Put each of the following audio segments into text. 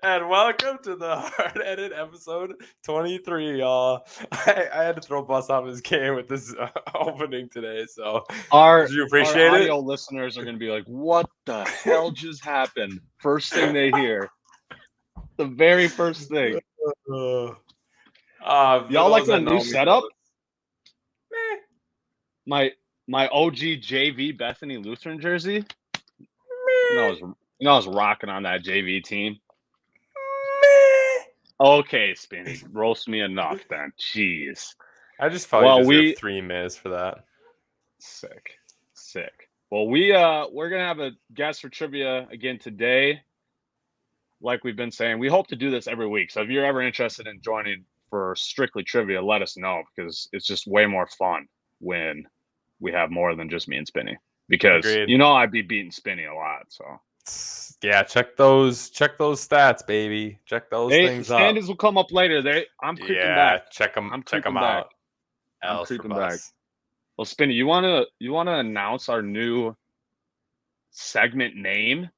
And welcome to the hard-edit episode 23, y'all. I had to throw Bus off his game with this opening today, so Our did you appreciate our it? audio listeners are going to be like, what the hell just happened? First thing they hear. The very first thing. Y'all like the new setup? My OG JV Bethany Lutheran jersey? I was rocking on that JV team. Okay, Spinny. Roast me enough then. Jeez. I just felt you deserve 3 minutes for that. Sick. Well, we're gonna have a guest for trivia again today. Like we've been saying, we hope to do this every week. So if you're ever interested in joining for strictly trivia, let us know, because it's just way more fun when we have more than just me and Spinny. Because Agreed. I'd be beating Spinny a lot. So yeah, check those stats, baby. Check those things up. Standings will come up later. I'm creeping back. Check them back. out. I'm creeping back. Well, Spinny, you wanna announce our new segment name?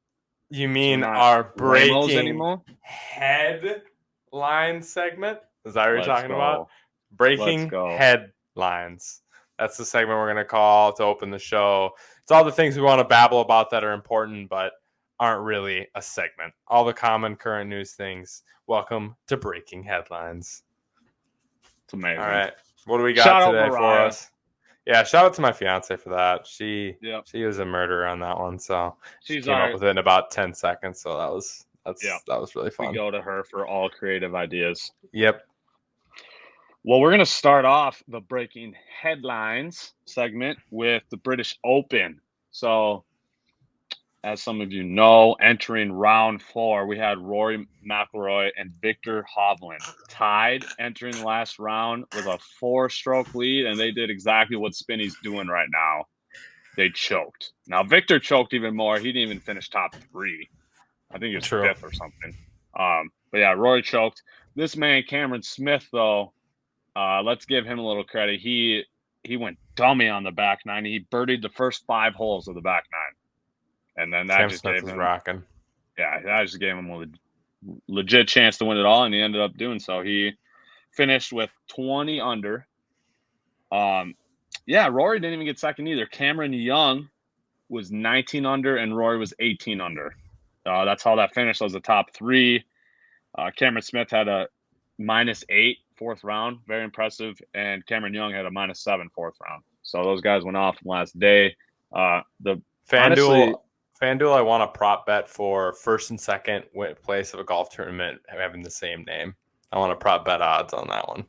You mean our breaking headline segment? Is that what you're talking about? Breaking headlines. That's the segment we're going to call to open the show. It's all the things we want to babble about that are important but aren't really a segment. All the common current news things. Welcome to Breaking Headlines. It's amazing. All right. What do we got today for us? Yeah, shout out to my fiance for that. She was a murderer on that one, so she came up with it in about 10 seconds. So that was really fun. We go to her for all creative ideas. Yep. Well, we're gonna start off the breaking headlines segment with the British Open. So, as some of you know, entering round 4, we had Rory McIlroy and Victor Hovland tied entering the last round with a 4-stroke lead, and they did exactly what Spinny's doing right now. They choked. Now, Victor choked even more. He didn't even finish top 3. I think he was 5th or something. But yeah, Rory choked. This man, Cameron Smith, though, let's give him a little credit. He went dummy on the back 9. He birdied the first 5 holes of the back 9. And then that just gave him rocking. Yeah, that just gave him a legit chance to win it all, and he ended up doing so. He finished with 20 under. Rory didn't even get second either. Cameron Young was 19 under, and Rory was 18 under. That's how that finished. That was the top 3. Cameron Smith had a -8 4th round, very impressive, and Cameron Young had a -7 4th round. So those guys went off last day. The FanDuel, I want a prop bet for first and second place of a golf tournament having the same name. I want a prop bet odds on that one.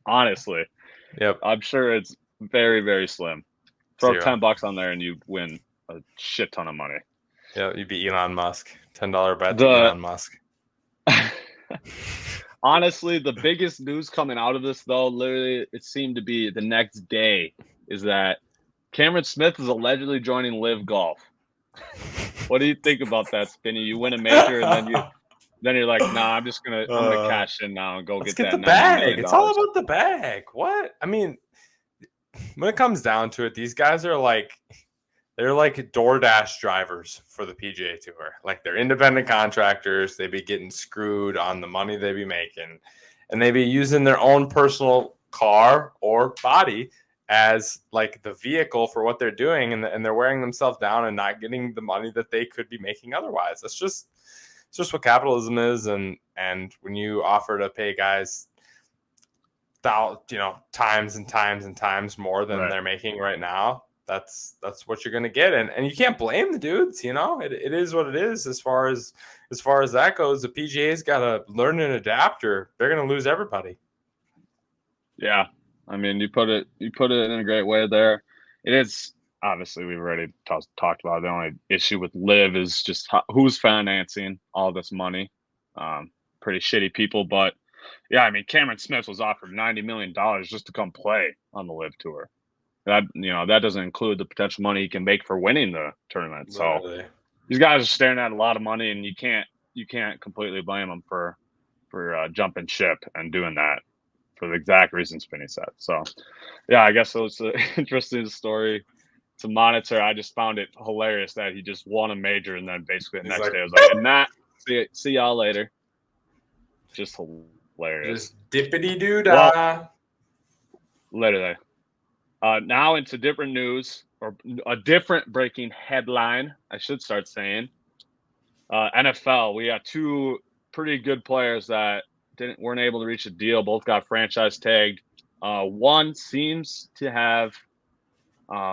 Honestly. Yep. I'm sure it's very, very slim. Throw $10 on there and you win a shit ton of money. Yeah, you'd be Elon Musk. $10 bet to Elon Musk. Honestly, the biggest news coming out of this, though, literally, it seemed to be the next day, is that Cameron Smith is allegedly joining Live Golf. What do you think about that, Spinny? You win a major, and then you're like, nah, I'm gonna cash in now and get that the bag. It's all about the bag. What? I mean, when it comes down to it, these guys are they're like DoorDash drivers for the PGA Tour. Like, they're independent contractors. They be getting screwed on the money they be making, and they be using their own personal car or body as like the vehicle for what they're doing, and they're wearing themselves down and not getting the money that they could be making otherwise. It's just what capitalism is, and when you offer to pay guys times and times and times more than they're making right now, that's what you're gonna get, and you can't blame the dudes. It is what it is. As far as that goes, the PGA's got to learn and adapt, or they're gonna lose everybody. Yeah. I mean, you put it in a great way there. It is, obviously, we've already talked about it. The only issue with Live is just who's financing all this money. Pretty shitty people, but yeah, I mean, Cameron Smith was offered $90 million just to come play on the Live Tour. That doesn't include the potential money he can make for winning the tournament. So these guys are staring at a lot of money, and you can't completely blame them for jumping ship and doing that, for the exact reason Spinny said. So, yeah, I guess it was an interesting story to monitor. I just found it hilarious that he just won a major, and then basically the next day I was like, and See y'all later. Just hilarious. Just dippity-doo-dah. Well, literally. Now into different news, or a different breaking headline, I should start saying. NFL, we got two pretty good players that weren't able to reach a deal. Both got franchise tagged. One seems to have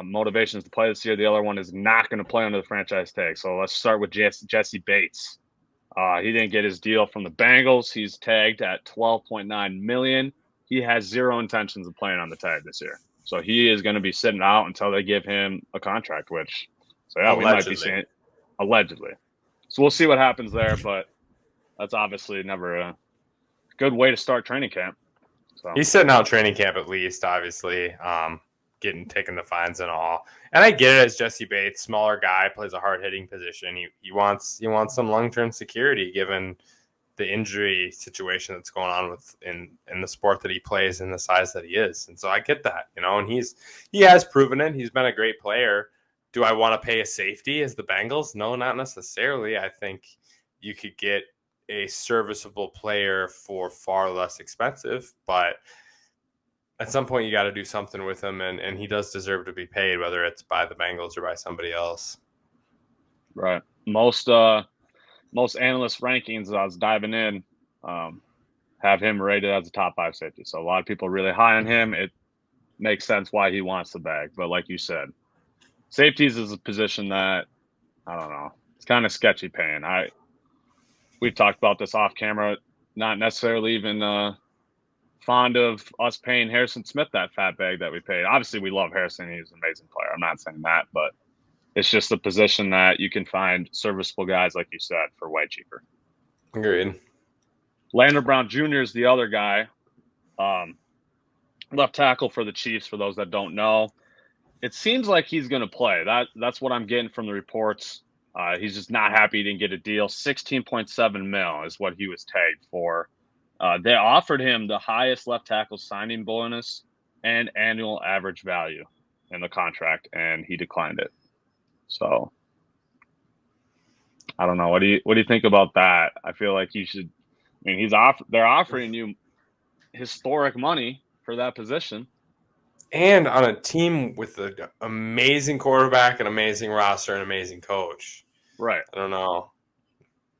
motivations to play this year. The other one is not going to play under the franchise tag. So let's start with Jesse Bates. He didn't get his deal from the Bengals. He's tagged at $12.9 million. He has zero intentions of playing on the tag this year. So he is going to be sitting out until they give him a contract, so yeah, we might be seeing it. Allegedly. So we'll see what happens there, but that's obviously never a good way to start training camp. So he's sitting out training camp at least, obviously, taking the fines and all. And I get it as Jesse Bates, smaller guy, plays a hard-hitting position. He wants some long-term security given the injury situation that's going on in the sport that he plays and the size that he is. And so I get that, and he has proven it. He's been a great player. Do I want to pay a safety as the Bengals? No, not necessarily. I think you could get a serviceable player for far less expensive, but at some point you got to do something with him, and he does deserve to be paid, whether it's by the Bengals or by somebody else. Right. Most analyst rankings, as I was diving in, have him rated as a top 5 safety. So a lot of people are really high on him. It makes sense why he wants the bag. But like you said, safeties is a position that, I don't know, it's kind of sketchy paying. We've talked about this off camera, not necessarily even fond of us paying Harrison Smith that fat bag that we paid. Obviously, we love Harrison. He's an amazing player. I'm not saying that, but it's just a position that you can find serviceable guys, like you said, for way cheaper. Agreed. Landon Brown Jr. is the other guy. Left tackle for the Chiefs, for those that don't know. It seems like he's going to play. That's what I'm getting from the reports. He's just not happy he didn't get a deal. $16.7 million is what he was tagged for. They offered him the highest left tackle signing bonus and annual average value in the contract, and he declined it. So I don't know. What do you think about that? I feel like you should. I mean, they're offering you historic money for that position, and on a team with an amazing quarterback, an amazing roster, an amazing coach. Right. I don't know.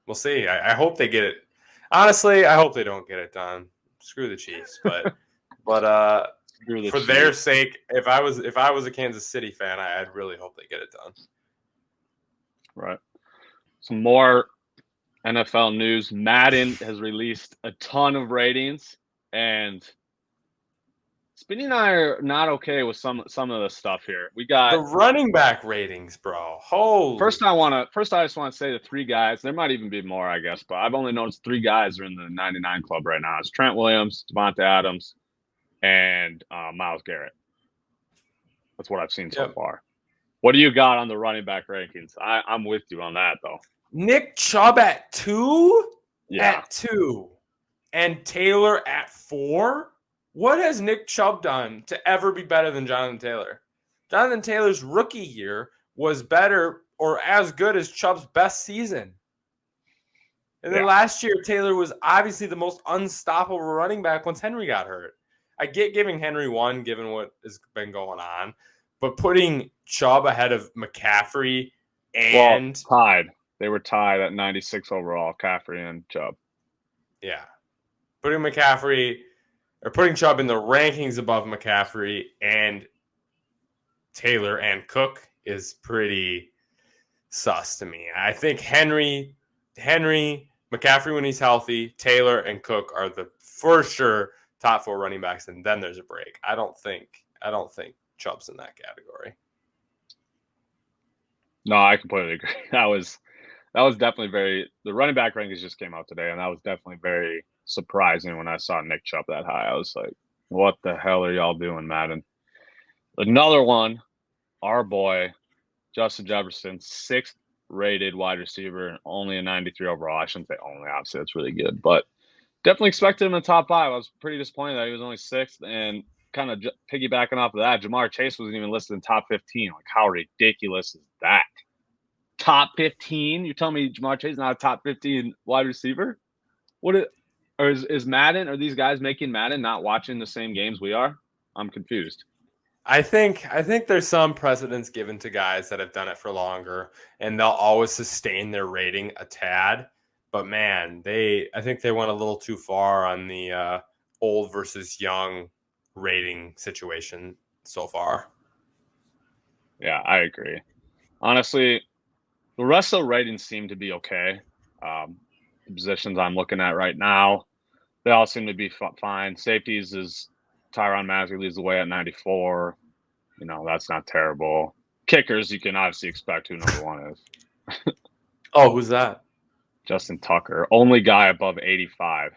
We'll see. I hope they get it. Honestly, I hope they don't get it done. Screw the Chiefs, but for their sake, if I was a Kansas City fan, I'd really hope they get it done. Right. Some more NFL news. Madden has released a ton of ratings, and Spinny and I are not okay with some of the stuff here. We got the running back ratings, bro. Holy. First, I just want to say the 3 guys. There might even be more, I guess, but I've only noticed 3 guys are in the 99 club right now. It's Trent Williams, Devontae Adams, and Myles Garrett. That's what I've seen so far. What do you got on the running back rankings? I'm with you on that, though. Nick Chubb at 2? Yeah. At 2. And Taylor at 4? What has Nick Chubb done to ever be better than Jonathan Taylor? Jonathan Taylor's rookie year was better or as good as Chubb's best season. And then last year, Taylor was obviously the most unstoppable running back once Henry got hurt. I get giving Henry 1, given what has been going on. But putting Chubb ahead of McCaffrey and tied. They were tied at 96 overall, McCaffrey and Chubb. Yeah. Putting Chubb in the rankings above McCaffrey and Taylor and Cook is pretty sus to me. I think Henry, McCaffrey when he's healthy, Taylor and Cook are the for sure top 4 running backs, and then there's a break. I don't think Chubb's in that category. No, I completely agree. That was definitely the running back rankings just came out today, and that was definitely very surprising when I saw Nick Chubb that high. I was like, what the hell are y'all doing, Madden? Another one, our boy, Justin Jefferson, 6th rated wide receiver, and only a 93 overall. I shouldn't say only, obviously that's really good, but definitely expected him in the top 5. I was pretty disappointed that he was only 6th, and kind of piggybacking off of that, Jamar Chase wasn't even listed in top 15. Like, how ridiculous is that? top 15. You tell me Jamar Chase is not a top 15 wide receiver? Or is Madden? Are these guys making Madden not watching the same games we are? I'm confused. I think there's some precedence given to guys that have done it for longer, and they'll always sustain their rating a tad. But man, I think they went a little too far on the old versus young rating situation so far. Yeah, I agree. Honestly, the rest of the ratings seem to be okay. The positions I'm looking at right now, they all seem to be fine. Safeties is Tyrann Mathieu leads the way at 94. That's not terrible. Kickers, you can obviously expect who number one is. Oh, who's that? Justin Tucker, only guy above 85.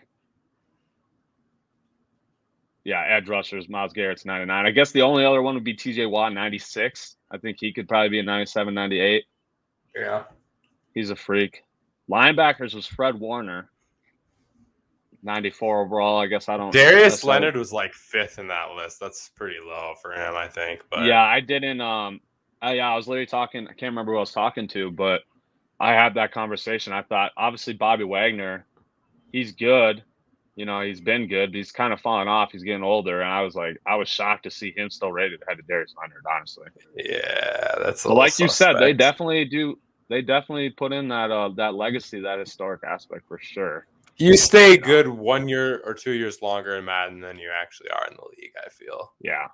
Yeah, edge rushers, Myles Garrett's 99. I guess the only other one would be TJ Watt, 96. I think he could probably be a 97, 98. Yeah. He's a freak. Linebackers was Fred Warner, 94 overall. I guess I don't. Darius Leonard was like 5th in that list. That's pretty low for him, I think. But yeah, I didn't. I was literally talking. I can't remember who I was talking to, but I had that conversation. I thought, obviously, Bobby Wagner, he's good. He's been good, but he's kind of falling off. He's getting older, and I was shocked to see him still rated ahead of Darius Leonard. Honestly, yeah, that's. But like you said, they definitely do. They definitely put in that legacy, that historic aspect for sure. You stay good 1 year or 2 years longer in Madden than you actually are in the league, I feel. Yeah.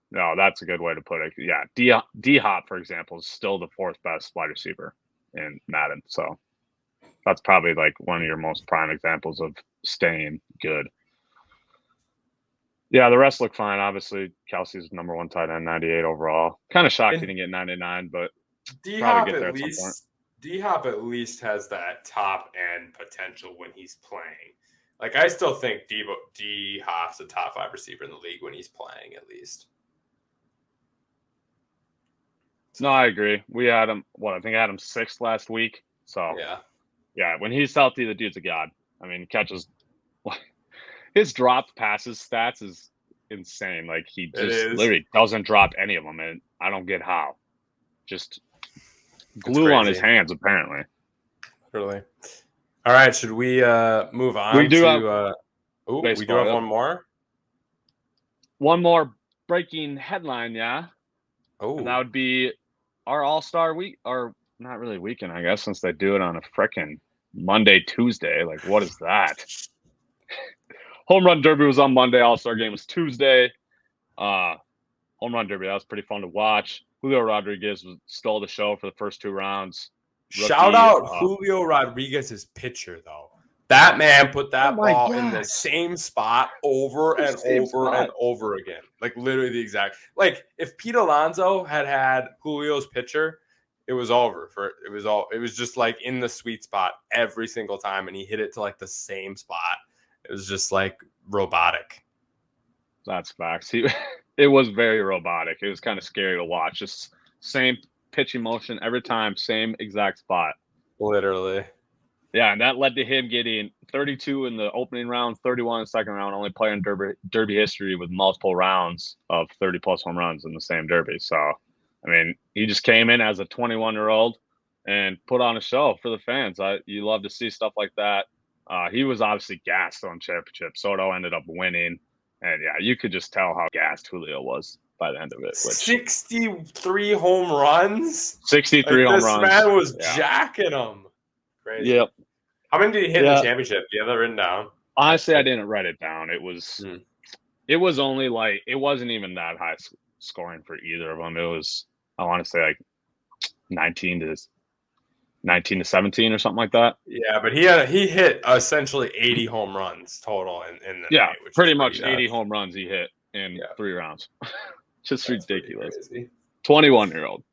No, that's a good way to put it. Yeah. D-Hop, for example, is still the 4th best wide receiver in Madden. So that's probably like one of your most prime examples of staying good. Yeah, the rest look fine. Obviously, Kelsey's number 1 tight end, 98 overall. Kind of shocked he didn't get 99, but D-Hop at least has that top end potential when he's playing. Like, I still think D-Hop's a top 5 receiver in the league when he's playing, at least. No, I agree. We had him. I think I had him 6th last week. So yeah, when he's healthy, the dude's a god. I mean, catches. His dropped passes stats is insane. Like, he just literally doesn't drop any of them, and I don't get how. Just glue on his hands, apparently. Literally. All right, should we move on? We do have one more. One more breaking headline, yeah. Oh, that would be our All-Star week, or not really weekend, I guess, since they do it on a frickin' Monday, Tuesday. Like, what is that? Home Run Derby was on Monday. All-Star game was Tuesday. Home Run Derby, that was pretty fun to watch. Julio Rodriguez stole the show for the first 2 rounds. Shout out Julio Rodriguez's pitcher, though. That man put that ball in the same spot over and over again. Like, literally the exact. Like, if Pete Alonso had Julio's pitcher, it was over. It was just like in the sweet spot every single time, and he hit it to like the same spot. It was just like robotic. That's facts. It was very robotic. It was kind of scary to watch. Just same pitching motion every time, same exact spot. Literally. Yeah, and that led to him getting 32 in the opening round, 31 in the second round, only player in Derby history with multiple rounds of 30-plus home runs in the same Derby. So, I mean, he just came in as a 21-year-old and put on a show for the fans. You love to see stuff like that. He was obviously gassed on championship. Soto ended up winning. And, yeah, you could just tell how gassed Julio was by the end of it. 63 home runs? 63 home runs. This man was jacking them. Crazy. Yep. How many did he hit in the championship? Do you have that written down? Honestly, I didn't write it down. It was only like, it wasn't even that high scoring for either of them. It was, I want to say, like 19 to 17 or something like that. Yeah, but he hit essentially 80 home runs total in the night, which pretty much 80 home runs he hit in 3 rounds. Just That's ridiculous. 21-year-old.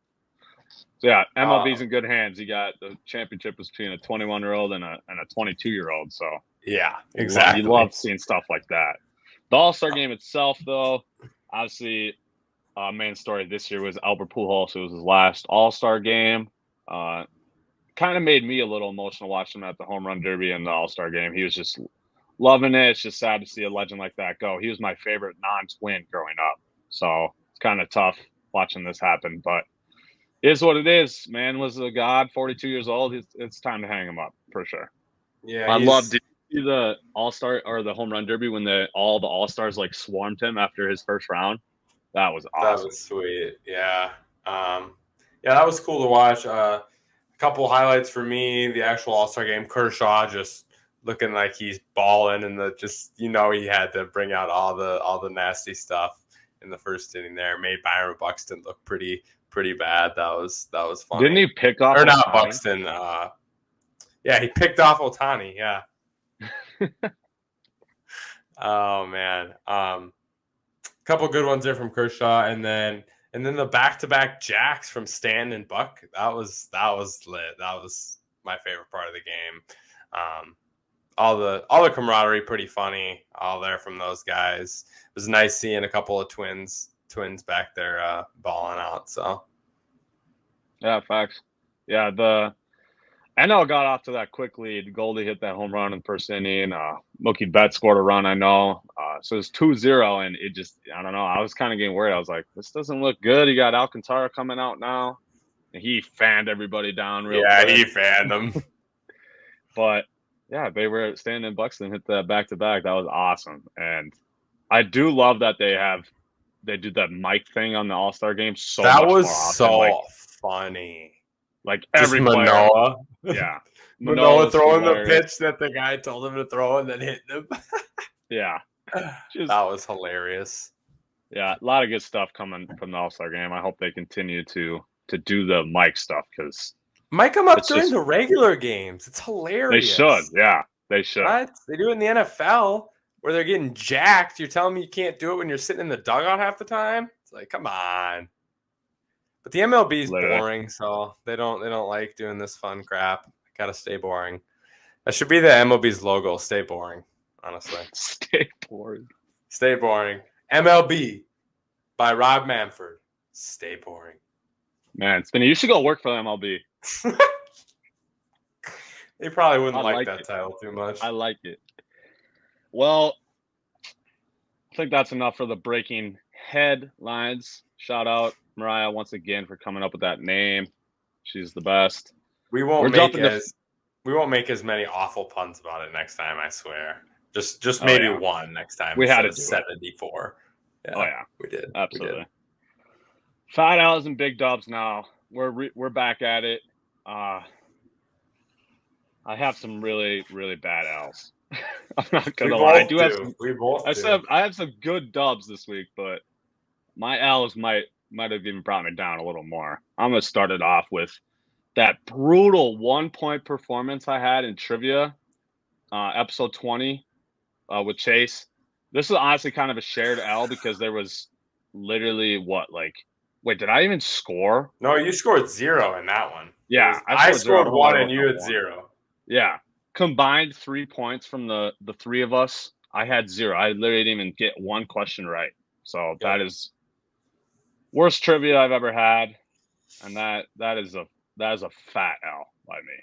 So yeah, MLB's in good hands. He got the championship was between a 21-year-old and a 22-year-old. So yeah, exactly. You love seeing stuff like that. The All-Star game itself, though, obviously, main story this year was Albert Pujols. It was his last All-Star game. Kind of made me a little emotional watching him at the Home Run Derby and the All-Star game. He was just loving it. It's just sad to see a legend like that go. He was my favorite non-twin growing up. So it's kind of tough watching this happen. But Is what it is. Man was a god, 42 years old. It's time to hang him up for sure. Yeah, I love. Did you see the All-Star or the home run derby when all the All-Stars like swarmed him after his first round? That was awesome. That was sweet. Yeah. Yeah, that was cool to watch. A couple highlights for me: the actual All-Star game. Kershaw just looking like he's balling, and he had to bring out all the nasty stuff in the first inning there. Made Byron Buxton look pretty bad. That was funny. Didn't he pick off? Or not Buxton? Yeah, he picked off Ohtani. Yeah. Oh man. Couple good ones there from Kershaw, and then the back-to-back jacks from Stanton and Buck. That was lit. That was my favorite part of the game. All the camaraderie, pretty funny. All there from those guys. It was nice seeing a couple of twins back there balling out. So yeah, facts. Yeah, the NL got off to that quick lead. Goldie hit that home run in the first inning. Mookie Betts scored a run, I know. So it's 2-0, and it just, I don't know. I was kind of getting worried. I was like, this doesn't look good. You got Alcantara coming out now. And he fanned everybody down real quick. Yeah, he fanned them. But, yeah, they were Stanton and Buxton hit the back-to-back. That was awesome. And I do love that they did that mic thing on the All-Star game that was so funny. Like every Manoah. Player. Yeah. Manoah throwing the pitch that the guy told him to throw and then hitting him. Yeah. That was hilarious. Yeah, a lot of good stuff coming from the All-Star game. I hope they continue to do the mic stuff because mic them up during the regular games. It's hilarious. They should. Yeah, they should. What? They do it in the NFL where they're getting jacked. You're telling me you can't do it when you're sitting in the dugout half the time? It's like, come on. But the MLB is boring, so they don't like doing this fun crap. Gotta stay boring. That should be the MLB's logo. Stay boring. Honestly, stay boring. Stay boring. MLB by Rob Manfred. Stay boring. Man, Spinny, you should go work for the MLB. They probably wouldn't like that title too much. I like it. Well, I think that's enough for the breaking headlines. Shout out Mariah once again for coming up with that name. She's the best. We won't make as many awful puns about it next time, I swear. Just maybe one next time. We had to do 74. Yeah, oh yeah, we did. Absolutely. We did. Fat L's and big dubs now. We're back at it. I have some really, really bad L's. I'm not gonna lie. I have some good dubs this week, but my L's might have even brought me down a little more. I'm gonna start it off with that brutal 1-point performance I had in trivia, episode 20, with Chase. This is honestly kind of a shared L because there was literally wait, did I even score? No, you scored 0 in that one. Yeah, I scored 1 and you had 0. Yeah, combined 3 points from the three of us. I had 0. I literally didn't even get one question right. So that is worst trivia I've ever had, and that is a fat L by me.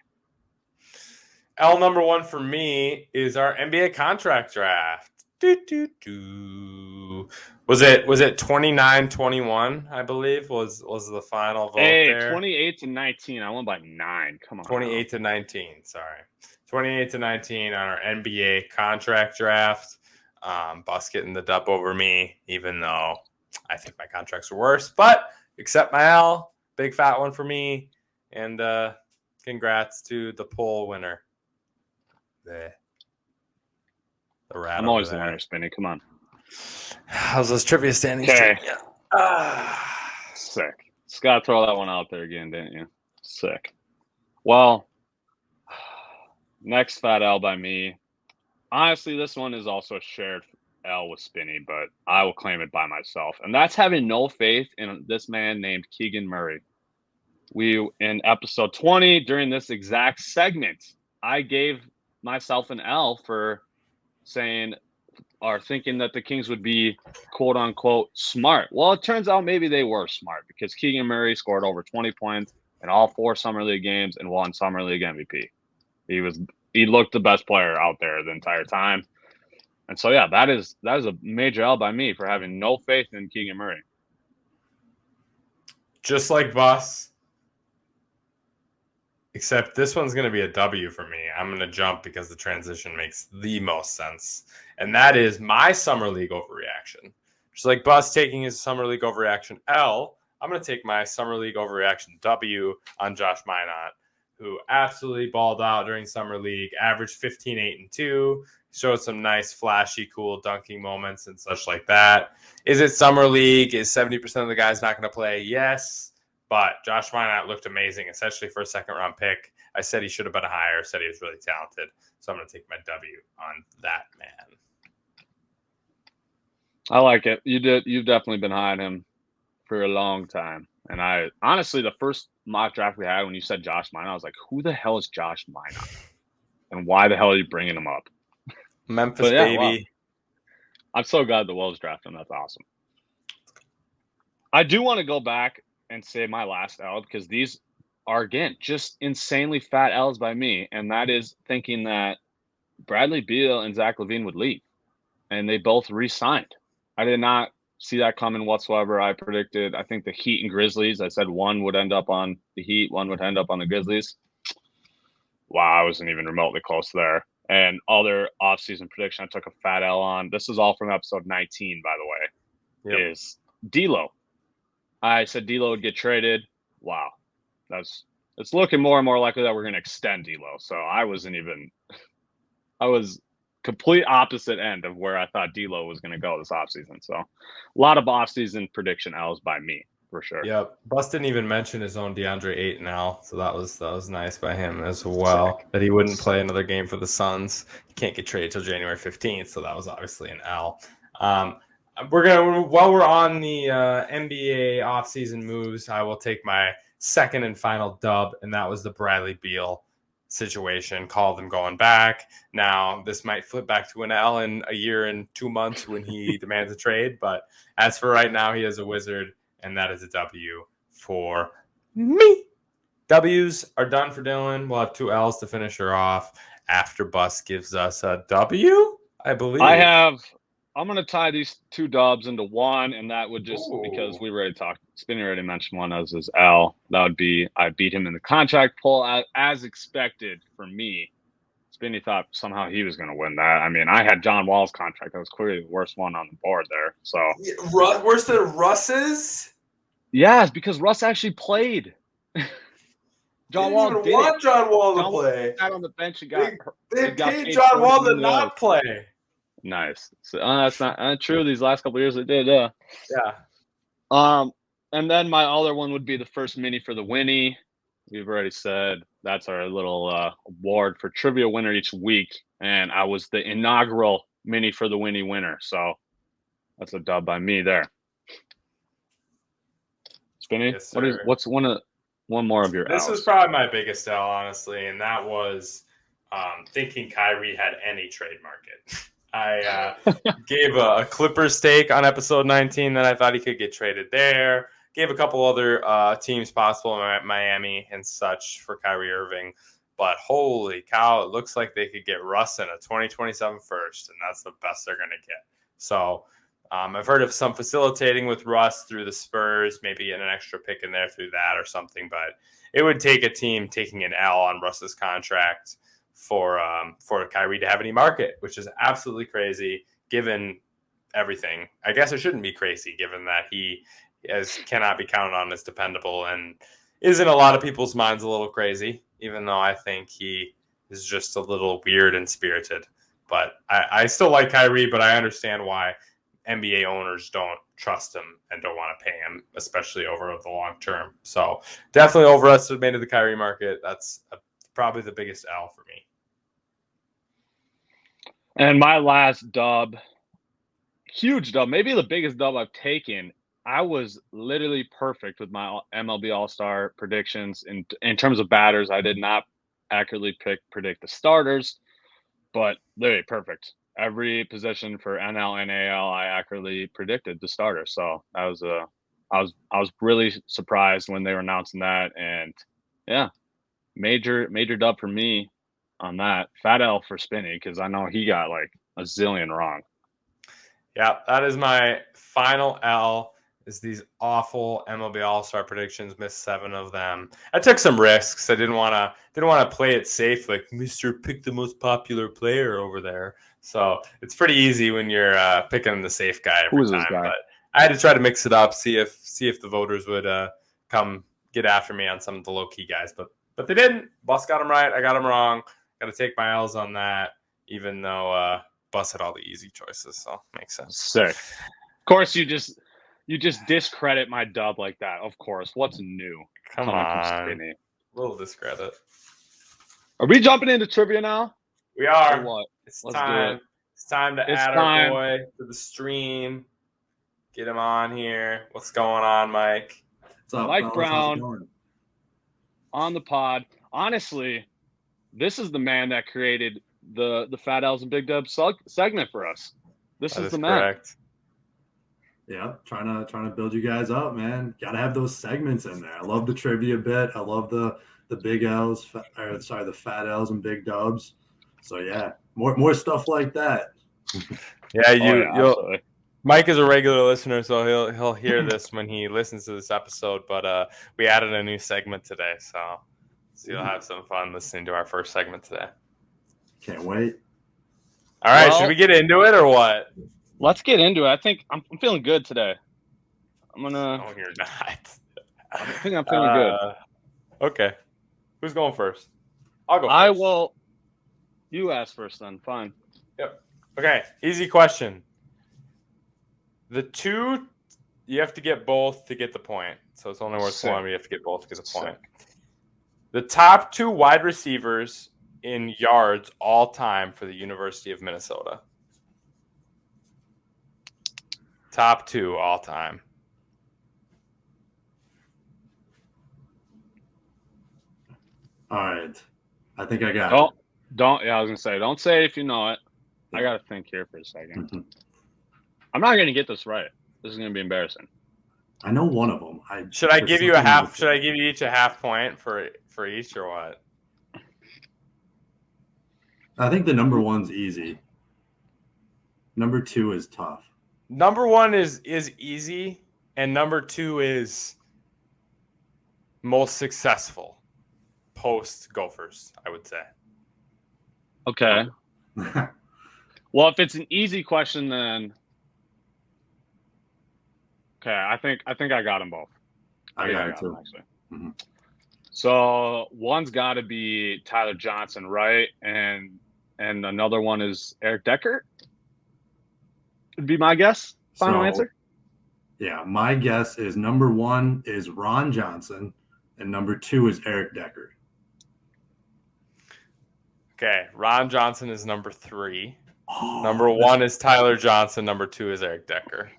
L number 1 for me is our NBA contract draft. Was it 29-21, I believe, was the final vote there? 28-19. I won by 9. Come on. 28-19, sorry. 28-19 on our NBA contract draft. Bus getting the dub over me, even though I think my contracts were worse. But accept my L. Big fat one for me. And congrats to the poll winner. I'm always the winner, Spinny. Come on. How's those trivia standings? Okay. Sick. Just got to throw that one out there again, didn't you? Sick. Well, next fat L by me. Honestly, this one is also a shared L with Spinny, but I will claim it by myself. And that's having no faith in this man named Keegan Murray. In episode 20, during this exact segment, I gave myself an L for saying or thinking that the Kings would be quote unquote smart. Well, it turns out maybe they were smart because Keegan Murray scored over 20 points in all 4 Summer League games and won Summer League MVP. He looked the best player out there the entire time. And so yeah, that is a major L by me for having no faith in Keegan Murray. Just like Bus, Except this one's going to be a W for me. I'm going to jump because the transition makes the most sense. And that is my Summer League overreaction. Just like Bus taking his Summer League overreaction L, I'm going to take my Summer League overreaction W on Josh Minot, who absolutely balled out during Summer League, averaged 15, 8, and 2, showed some nice, flashy, cool dunking moments and such like that. Is it Summer League? Is 70% of the guys not going to play? Yes. But Josh Minot looked amazing, especially for a second-round pick. I said he should have been higher, said he was really talented. So I'm going to take my W on that man. I like it. You've definitely been high on him for a long time. And I honestly, the first mock draft we had when you said Josh Minot, I was like, who the hell is Josh Minot? And why the hell are you bringing him up? Memphis, baby. Wow. I'm so glad the Wolves drafted him. That's awesome. I do want to go back and say my last L because these are, again, just insanely fat L's by me. And that is thinking that Bradley Beal and Zach LaVine would leave. And they both re-signed. I did not see that coming whatsoever. I predicted, I think the Heat and Grizzlies. I said one would end up on the Heat, one would end up on the Grizzlies. Wow, I wasn't even remotely close there. And other offseason prediction I took a fat L on. This is all from episode 19, by the way, is D'Lo. I said D'Lo would get traded. Wow. It's looking more and more likely that we're going to extend D'Lo. So I was complete opposite end of where I thought D'Lo was going to go this offseason. So a lot of offseason prediction L's by me, for sure. Yep. Bus didn't even mention his own DeAndre Ayton L, so that was nice by him as well. Sick. That he wouldn't play another game for the Suns. He can't get traded till January 15th, so that was obviously an L. While we're on the NBA offseason moves, I will take my second and final dub, and that was the Bradley Beal situation. Called him going back. Now this might flip back to an L in a year and 2 months when he demands a trade, but as for right now, he is a Wizard, and that is a W for me. W's are done for Dylan. We'll have 2 L's to finish her off after Bus gives us a W, I believe. I'm going to tie these 2 dubs into one, and that would just because we already talked. Spinny already mentioned one as his L. That would be I beat him in the contract poll as expected for me. Spinny thought somehow he was going to win that. I mean, I had John Wall's contract. That was clearly the worst one on the board there. So worse than Russ's? Yeah, it's because Russ actually played. John Wall didn't want John Wall to play. Sat on the bench and they paid John Wall to not play. Nice. So that's not true. These last couple of years, it did. Yeah. And then my other one would be the first mini for the Winnie. We've already said that's our little award for trivia winner each week, and I was the inaugural mini for the Winnie winner. So that's a dub by me there. Spinny, yes, what's one more of your This L's? was probably my biggest L, honestly, and that was thinking Kyrie had any trade market. I gave a Clippers take on episode 19 that I thought he could get traded there. Gave a couple other teams possible, Miami and such, for Kyrie Irving. But holy cow, it looks like they could get Russ in a 2027 first, and that's the best they're going to get. So I've heard of some facilitating with Russ through the Spurs, maybe getting an extra pick in there through that or something. But it would take a team taking an L on Russ's contract for Kyrie to have any market, which is absolutely crazy given everything. I guess it shouldn't be crazy given that he cannot be counted on as dependable and is in a lot of people's minds a little crazy, even though I think he is just a little weird and spirited. But I still like Kyrie, but I understand why NBA owners don't trust him and don't want to pay him, especially over the long term. So definitely overestimated the Kyrie market. That's probably the biggest L for me. And my last dub, huge dub, maybe the biggest dub I've taken. I was literally perfect with my MLB All-Star predictions. In terms of batters, I did not accurately predict the starters, but literally perfect. Every position for NL, NAL, I accurately predicted the starter. So I was really surprised when they were announcing that, and yeah, major dub for me on that. Fat L for Spinny because I know he got like a zillion wrong. Yeah, that is my final L. is these awful MLB All-Star predictions. Missed 7 of them. I took some risks. I didn't want to play it safe, like Mr. Pick the most popular player over there. So it's pretty easy when you're picking the safe guy every time. But I had to try to mix it up, see if the voters would come get after me on some of the low key guys. But they didn't. Bus got them right. I got them wrong. Got to take my L's on that, even though Bus had all the easy choices. So makes sense. Sick. Of course, you just discredit my dub like that. Of course. What's new? Come on. A little discredit. Are we jumping into trivia now? We are. Or what? It's time. It's time to add our boy to the stream. Get him on here. What's going on, Mike? What's up, Mike Brown on the pod. Honestly, this is the man that created the Fat L's and Big Dubs segment for us. This is the man. Correct. Yeah, trying to build you guys up, man. Got to have those segments in there. I love the trivia bit. I love the big L's, the Fat L's and Big Dubs. So yeah, more stuff like that. Yeah, Mike is a regular listener, so he'll hear this when he listens to this episode. But we added a new segment today, so you'll have some fun listening to our first segment today. Can't wait. All right, should we get into it or what? Let's get into it. I think I'm feeling good today. I'm gonna. No, you're not. I think I'm feeling good. Okay. Who's going first? I'll go first. I will. You ask first then. Fine. Yep. Okay. Easy question. The two, you have to get both to get the point. So it's only worth one. You have to get both to get the point. The top 2 wide receivers in yards all time for the University of Minnesota. Top 2 all time. All right. I think I got it. Yeah, I was going to say, don't say if you know it. I got to think here for a second. Mm-hmm. I'm not going to get this right. This is going to be embarrassing. I know one of them. Should I give you a half? Should I give you each a half point for each or what? I think the number 1's easy. Number 2 is tough. Number 1 is easy, and number 2 is most successful post Gophers, I would say. Okay. Well, if it's an easy question, then okay. I think I got them both. I got it too. Actually. Mm-hmm. So one's got to be Tyler Johnson, right? And another one is Eric Decker. Would be my guess. Final answer. Yeah, my guess is number 1 is Ron Johnson, and number 2 is Eric Decker. Okay, Ron Johnson is number 3. Number 1 is Tyler Johnson. Number 2 is Eric Decker.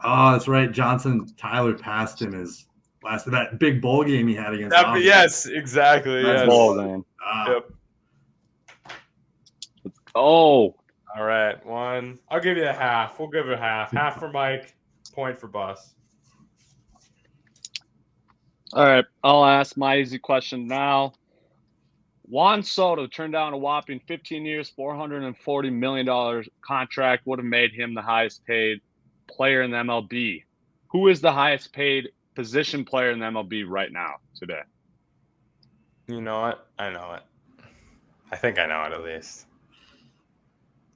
Oh, that's right. Tyler passed him his last that big bowl game he had against. Yes, exactly. Yes. Bowl game. Yep. Oh. All right, 1. I'll give you a half. We'll give it a half. Half for Mike, point for Bus. All right, I'll ask my easy question now. Juan Soto turned down a whopping 15 years, $440 million contract. Would have made him the highest paid player in the MLB. Who is the highest paid position player in the MLB right now, today? You know what? I know it. I think I know it at least.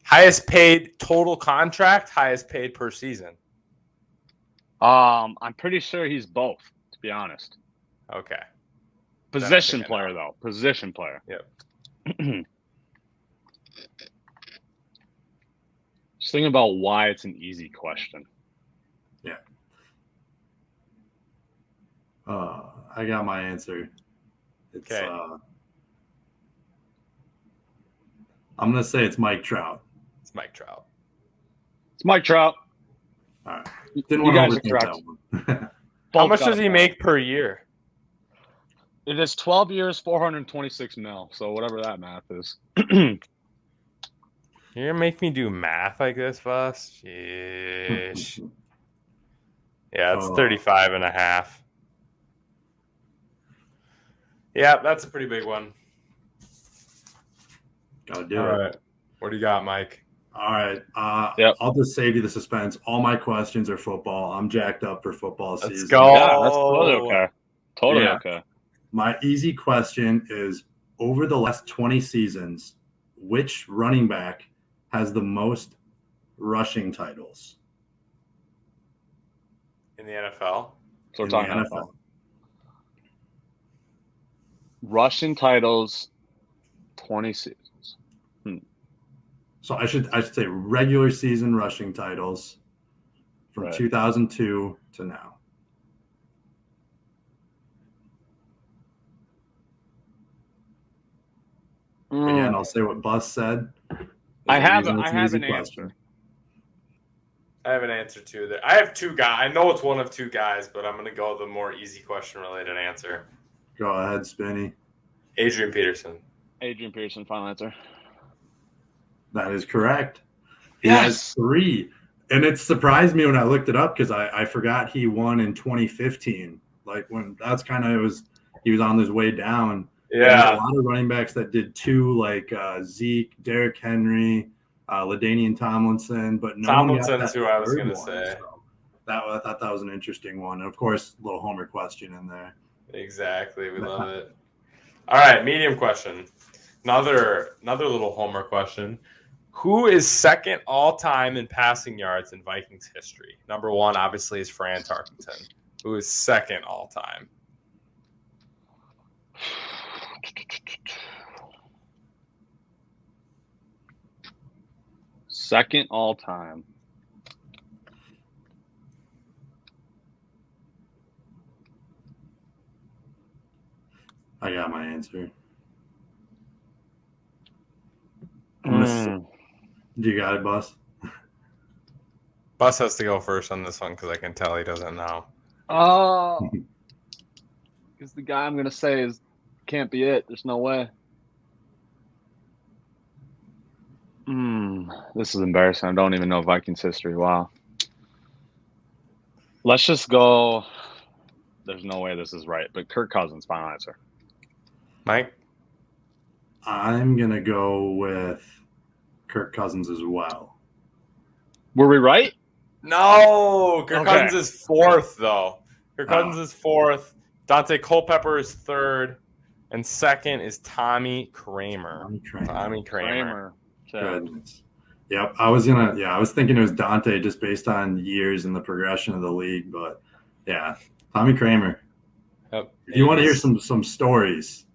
Highest paid total contract, highest paid per season. I'm pretty sure he's both, to be honest. Okay. Position player, though. Position player. Yep. Just thinking about why it's an easy question. Yeah. I got my answer. It's okay. I'm gonna say it's Mike Trout. It's Mike Trout. It's Mike Trout. All right. Didn't want to overthink that one. How much does he make per year? It is 12 years, $426 million. So whatever that math is. You're gonna make me do math like this, Bus? Sheesh. Yeah, it's 35 and a half. Yeah, that's a pretty big one. Gotta do it. All right. What do you got, Mike? All right. Yep. I'll just save you the suspense. All my questions are football. I'm jacked up for football season. Let's go. Yeah, that's totally okay. Totally Yeah. okay. My easy question is, over the last 20 seasons, which running back has the most rushing titles In the NFL? So we're in the talking NFL? NFL. Rushing titles, 20 seasons. So I should say regular season rushing titles from Right. 2002 to now. Again, I'll say what Bus said. I have an an answer. I have an answer too. There, I have two guys. I know it's one of two guys, but I'm gonna go the more easy question related answer. Go ahead, Spinny. Adrian Peterson. Adrian Peterson, final answer. That is correct. He Yes! has 3. And it surprised me when I looked it up because I forgot he won in 2015. Like when that's kind of he was on his way down. And there's a lot of running backs that did 2, like Zeke, Derrick Henry, LaDainian Tomlinson, but no one got Tomlinson's that who I was third gonna one. say. So I thought that was an interesting one. And of course, a little homer question in there. Exactly. We love it. All right, medium question. Another little homer question. Who is second all-time in passing yards in Vikings history? Number 1, obviously, is Fran Tarkenton. Who is second all-time? Second all-time. I got my answer. Do you got it, Bus? Bus has to go first on this one because I can tell he doesn't know. Oh, because the guy I'm gonna say can't be it. There's no way. This is embarrassing. I don't even know Vikings history. Wow. Let's just go. There's no way this is right, but Kirk Cousins, final answer. Mike? I'm going to go with Kirk Cousins as well. Were we right? No, Kirk Cousins is 4th, though. Kirk Cousins is 4th. Dante Culpepper is 3rd. And 2nd is Tommy Kramer. Tommy Kramer. Goodness. Yep. I was thinking it was Dante just based on years and the progression of the league. But, yeah, Tommy Kramer. Yep. If you want to hear some stories,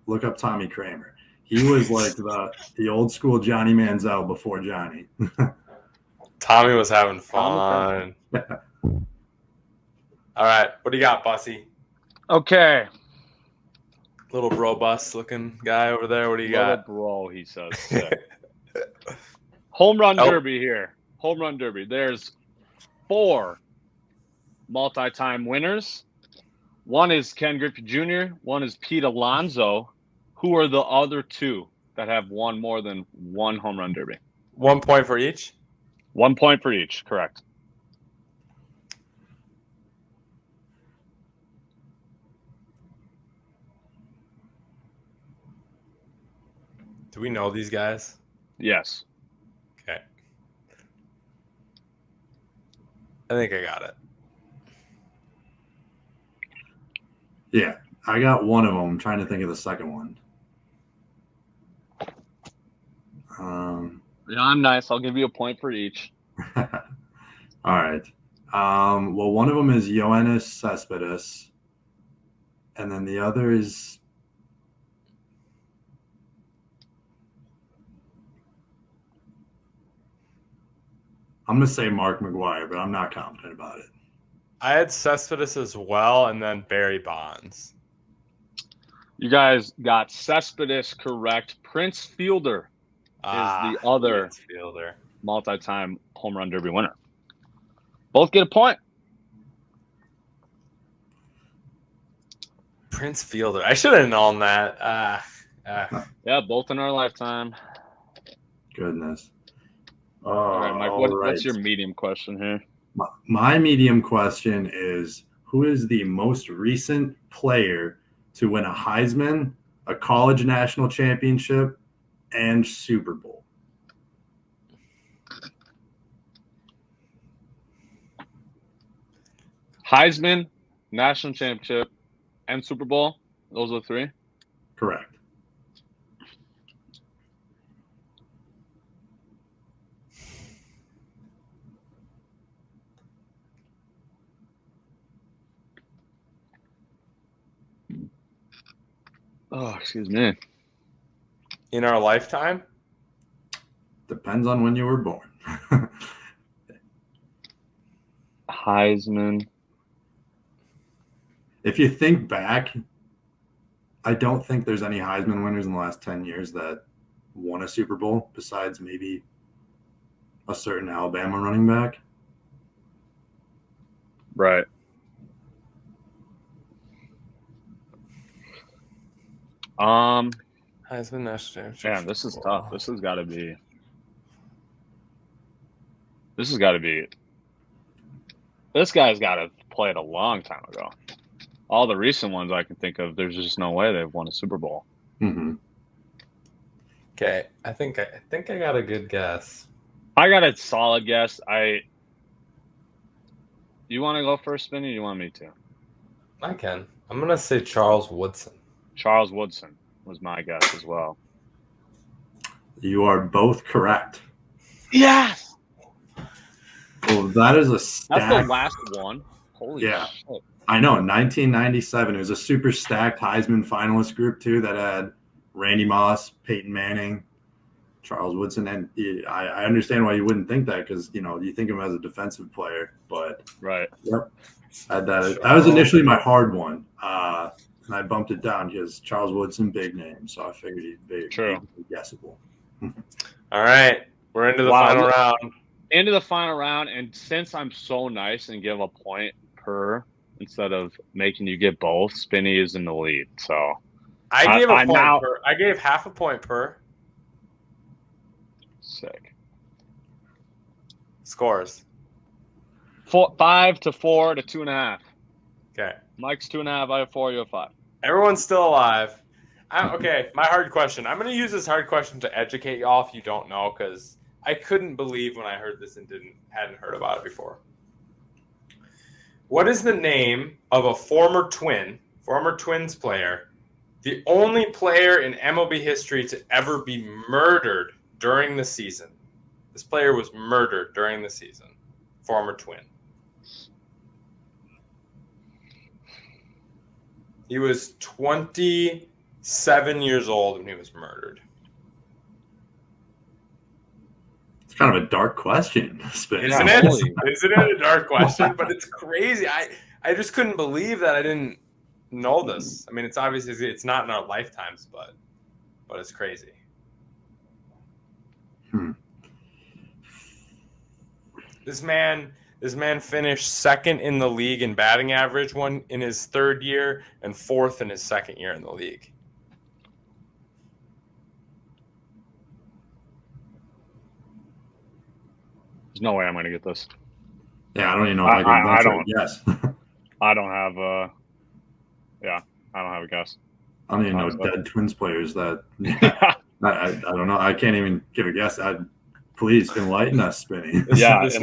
look up Tommy Kramer. He was like the old school Johnny Manziel before Johnny. Tommy was having fun. All right. What do you got, Bussy? Okay. Little bro bus looking guy over there. What do you got? Bro, he says. Home run derby here. Home run derby. There's 4 multi-time winners. One is Ken Griffey Jr. One is Pete Alonso. Who are the other 2 that have won more than 1 home run derby? 1 point for each? 1 point for each, correct. Do we know these guys? Yes. Okay. I think I got it. Yeah, I got one of them. I'm trying to think of the second one. Yeah, I'm nice. I'll give you a point for each. All right. Well, one of them is Yoenis Cespedes, and then the other is I'm going to say Mark McGuire, but I'm not confident about it. I had Cespedes as well, and then Barry Bonds. You guys got Cespedes correct. Prince Fielder is the other multi-time home run derby winner. Both get a point. Prince Fielder. I should have known that. Yeah, both in our lifetime. Goodness. All right, Mike, what's your medium question here? My medium question is, who is the most recent player to win a Heisman, a college national championship, and Super Bowl? Heisman, national championship, and Super Bowl. Those are the three. Correct. Oh, excuse me. In our lifetime? Depends on when you were born. Heisman. If you think back, I don't think there's any Heisman winners in the last 10 years that won a Super Bowl besides maybe a certain Alabama running back. Right. Heisman national championship. Man, this is tough. This has got to be. This guy's got to play it a long time ago. All the recent ones I can think of, there's just no way they've won a Super Bowl. Mm-hmm. Okay, I think I got a good guess. I got a solid guess. You want to go first, Spinny, or you want me to? I can. I'm gonna say Charles Woodson. Charles Woodson was my guess as well. You are both correct. Yes! Well, that is a stack. That's the last one. Holy Yeah. shit. I know, 1997. It was a super stacked Heisman finalist group, too, that had Randy Moss, Peyton Manning, Charles Woodson. And I understand why you wouldn't think that because, you think of him as a defensive player. But, Right. Yep. That was initially my hard one. And I bumped it down because Charles Woodson, big name. So I figured he'd be guessable. All right. We're into the final round. Into the final round. And since I'm so nice and give a point per instead of making you get both, Spinny is in the lead. So I gave a point per. I gave half a point per. Sick. Scores. 5 to 4 to 2.5. Okay. Mike's 2.5. I have 4. You have 5. Everyone's still alive. Okay, my hard question. I'm going to use this hard question to educate y'all if you don't know, because I couldn't believe when I heard this and hadn't heard about it before. What is the name of a former Twins player, the only player in MLB history to ever be murdered during the season? This player was murdered during the season. Former Twin. He was 27 years old when he was murdered. It's kind of a dark question, Spin. Isn't it? Isn't it a dark question? But it's crazy. I just couldn't believe that I didn't know this. I mean, it's obviously it's not in our lifetimes, but it's crazy. This man finished second in the league in batting average in his third year and fourth in his second year in the league. There's no way I'm going to get this. Yeah, I don't even know if I can venture a guess. I don't have a guess. I don't even know dead Twins players that I don't know. I can't even give a guess. Please enlighten us, Spinny. This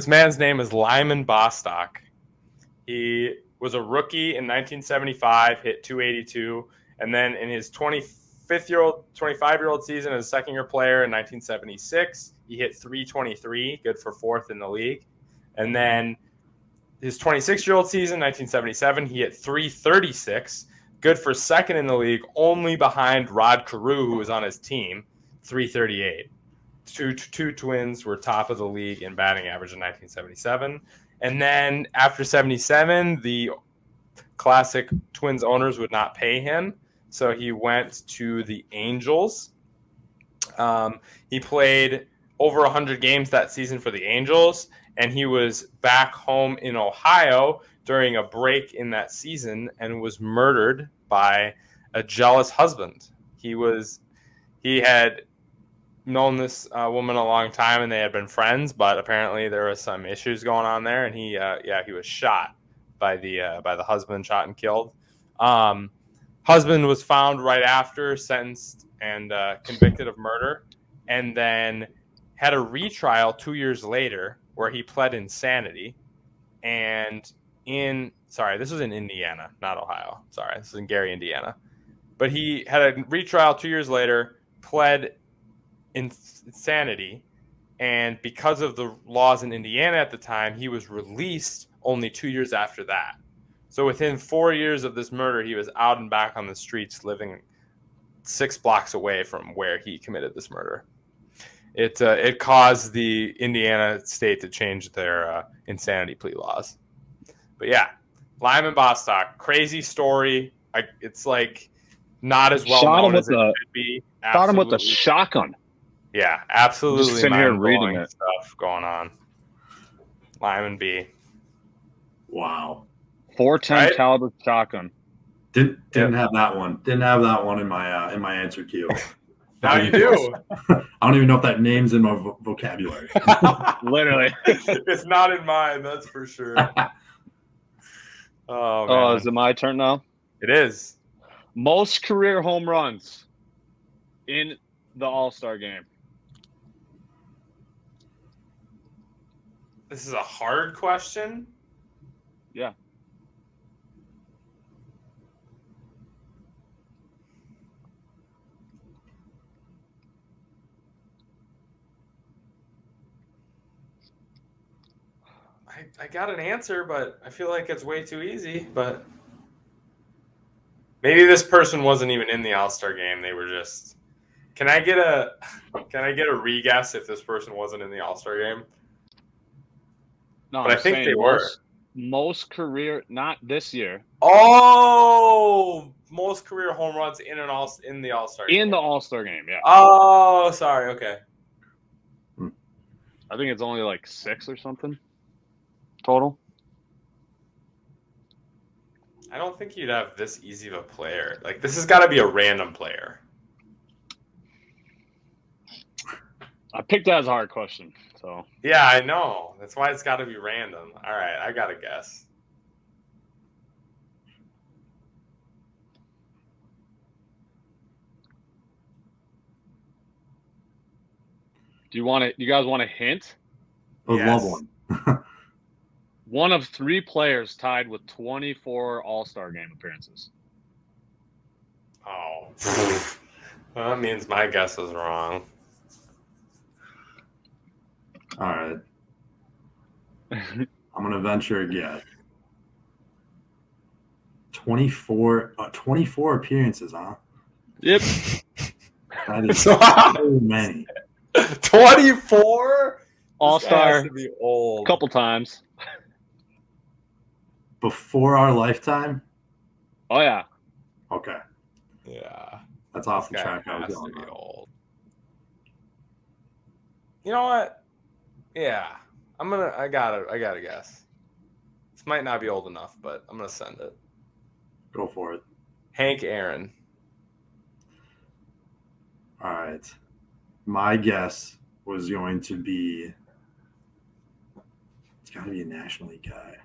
man's name is Lyman Bostock. He was a rookie in 1975, hit 282, and then in his 25-year-old season as a second-year player in 1976, he hit 323, good for fourth in the league. And then his 26-year-old season, 1977, he hit 336, good for second in the league, only behind Rod Carew, who was on his team, 338. Two Twins were top of the league in batting average in 1977. And then after 77, the classic Twins owners would not pay him. So he went to the Angels. He played over 100 games that season for the Angels, and he was back home in Ohio during a break in that season and was murdered by a jealous husband. He had known this woman a long time, and they had been friends, but apparently there was some issues going on there, and he was shot by the husband, shot and killed. Husband was found right after, sentenced and convicted of murder, and then had a retrial 2 years later where he pled insanity, and this was in Indiana, not Ohio. Sorry, this was in Gary, Indiana. But he had a retrial 2 years later, pled insanity, and because of the laws in Indiana at the time, he was released only 2 years after that. So within 4 years of this murder, he was out and back on the streets, living 6 blocks away from where he committed this murder. It caused the Indiana state to change their insanity plea laws. But yeah, Lyman Bostock, crazy story. It's like not as well known as it should be. Shot him with a shotgun. Yeah, absolutely. Just sitting here reading it. Stuff going on. Lyman B. Wow. 410 caliber shotgun. Didn't have that one. Didn't have that one in my answer queue. Now you do. I don't even know if that name's in my vocabulary. Literally. It's not in mine, that's for sure. Oh, man. Is it my turn now? It is. Most career home runs in the All-Star game. This is a hard question. Yeah. I got an answer, but I feel like it's way too easy. But maybe this person wasn't even in the All-Star game. They were just. Can I get a re-guess if this person wasn't in the All-Star game? No, but I think they were. Most career, not this year. Oh, most career home runs in the All-Star game. In the All-Star game, yeah. Oh, sorry. Okay. I think it's only like 6 or something total. I don't think you'd have this easy of a player. Like, this has got to be a random player. I picked that as a hard question, so. Yeah, I know. That's why it's got to be random. All right, I got to guess. You guys want a hint? I would love one. One of 3 players tied with 24 All-Star game appearances. Oh. Well, that means my guess is wrong. All right. I'm going to venture a guess. 24 appearances, huh? Yep. That is so many. 24? All-Star. To be old. A couple times. Before our lifetime? Oh, yeah. Okay. Yeah. That's off the This guy track I was has going to be on. old. You know what? Yeah. I gotta guess. This might not be old enough, but I'm gonna send it. Go for it. Hank Aaron. All right. My guess was going to be it's got to be a National League guy.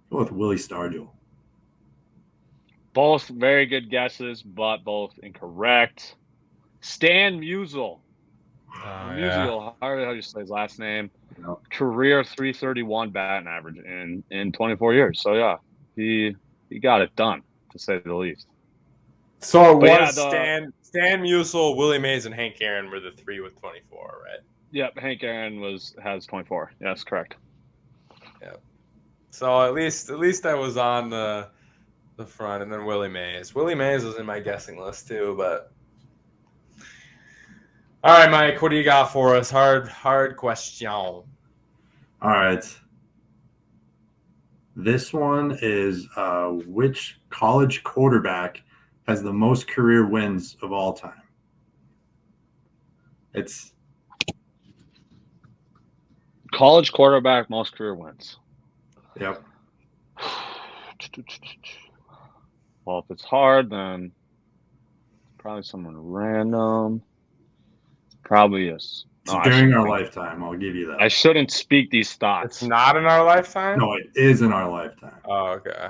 Go with Willie Stargell. Both very good guesses, but both incorrect. Stan Musial. Musial, how do you say his last name? No. Career 331 batting average in 24 years. So, yeah, he got it done, to say the least. So it was Stan Musial, Willie Mays, and Hank Aaron were the 3 with 24, right? Yep, Hank Aaron has 24. Yes, correct. Yep. So at least I was on the front, and then Willie Mays. Willie Mays was in my guessing list too, but all right, Mike, what do you got for us? Hard question. All right. This one is which college quarterback has the most career wins of all time? It's college quarterback, most career wins. Yep. Well, if it's hard, then probably someone random. Probably is. No, during our lifetime, I'll give you that. I shouldn't speak these thoughts. It's not in our lifetime? No, it is in our lifetime. Oh, okay.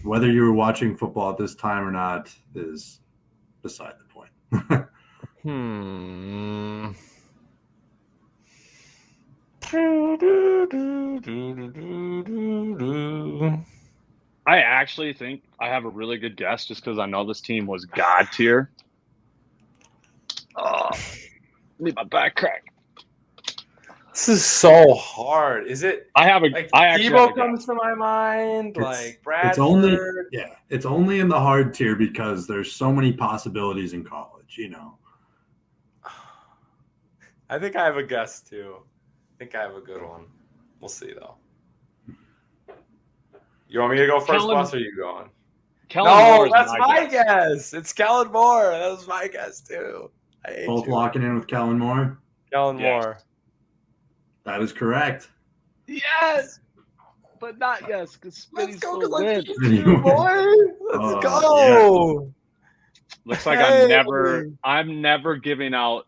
Whether you were watching football at this time or not is beside the point. I actually think I have a really good guess just because I know this team was God tier. Oh, need my back crack. This is so hard. Is it? I have a. Like I actually have Debo a comes guess. to my mind. Like Bradford. It's only in the hard tier because there's so many possibilities in college. You know. I think I have a guess too. I think I have a good one. We'll see though. You want me to go first, Bus, or are you going? No, that's my guess. It's Kellen Moore. That was my guess too. I hate Both you. locking in with Kellen Moore. Kellen Moore. That is correct. Yes, but not yes because Spinny still wins. Boy. Let's go. Yeah. Looks like I'm never giving out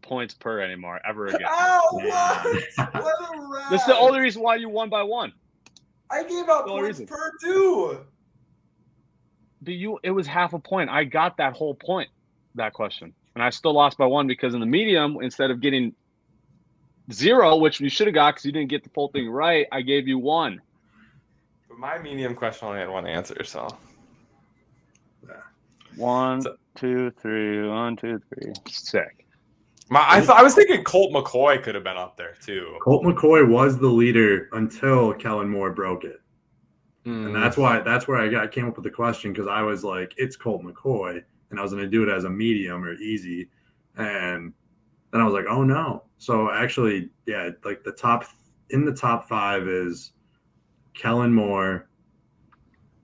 points per anymore ever again. Oh, what? What a rat. This is the only reason why you won by one. I gave out points per two. But it was half a point. I got that whole point, that question. And I still lost by one because in the medium, instead of getting 0, which you should have got because you didn't get the full thing right, I gave you 1. But my medium question only had one answer, so. 1, 2, 3. 1, 2, 3. Sick. I was thinking Colt McCoy could have been up there too. Colt McCoy was the leader until Kellen Moore broke it. And that's where I came up with the question because I was like, it's Colt McCoy, and I was going to do it as a medium or easy, and then I was like, oh no. So actually, yeah, like the top 5 is Kellen Moore,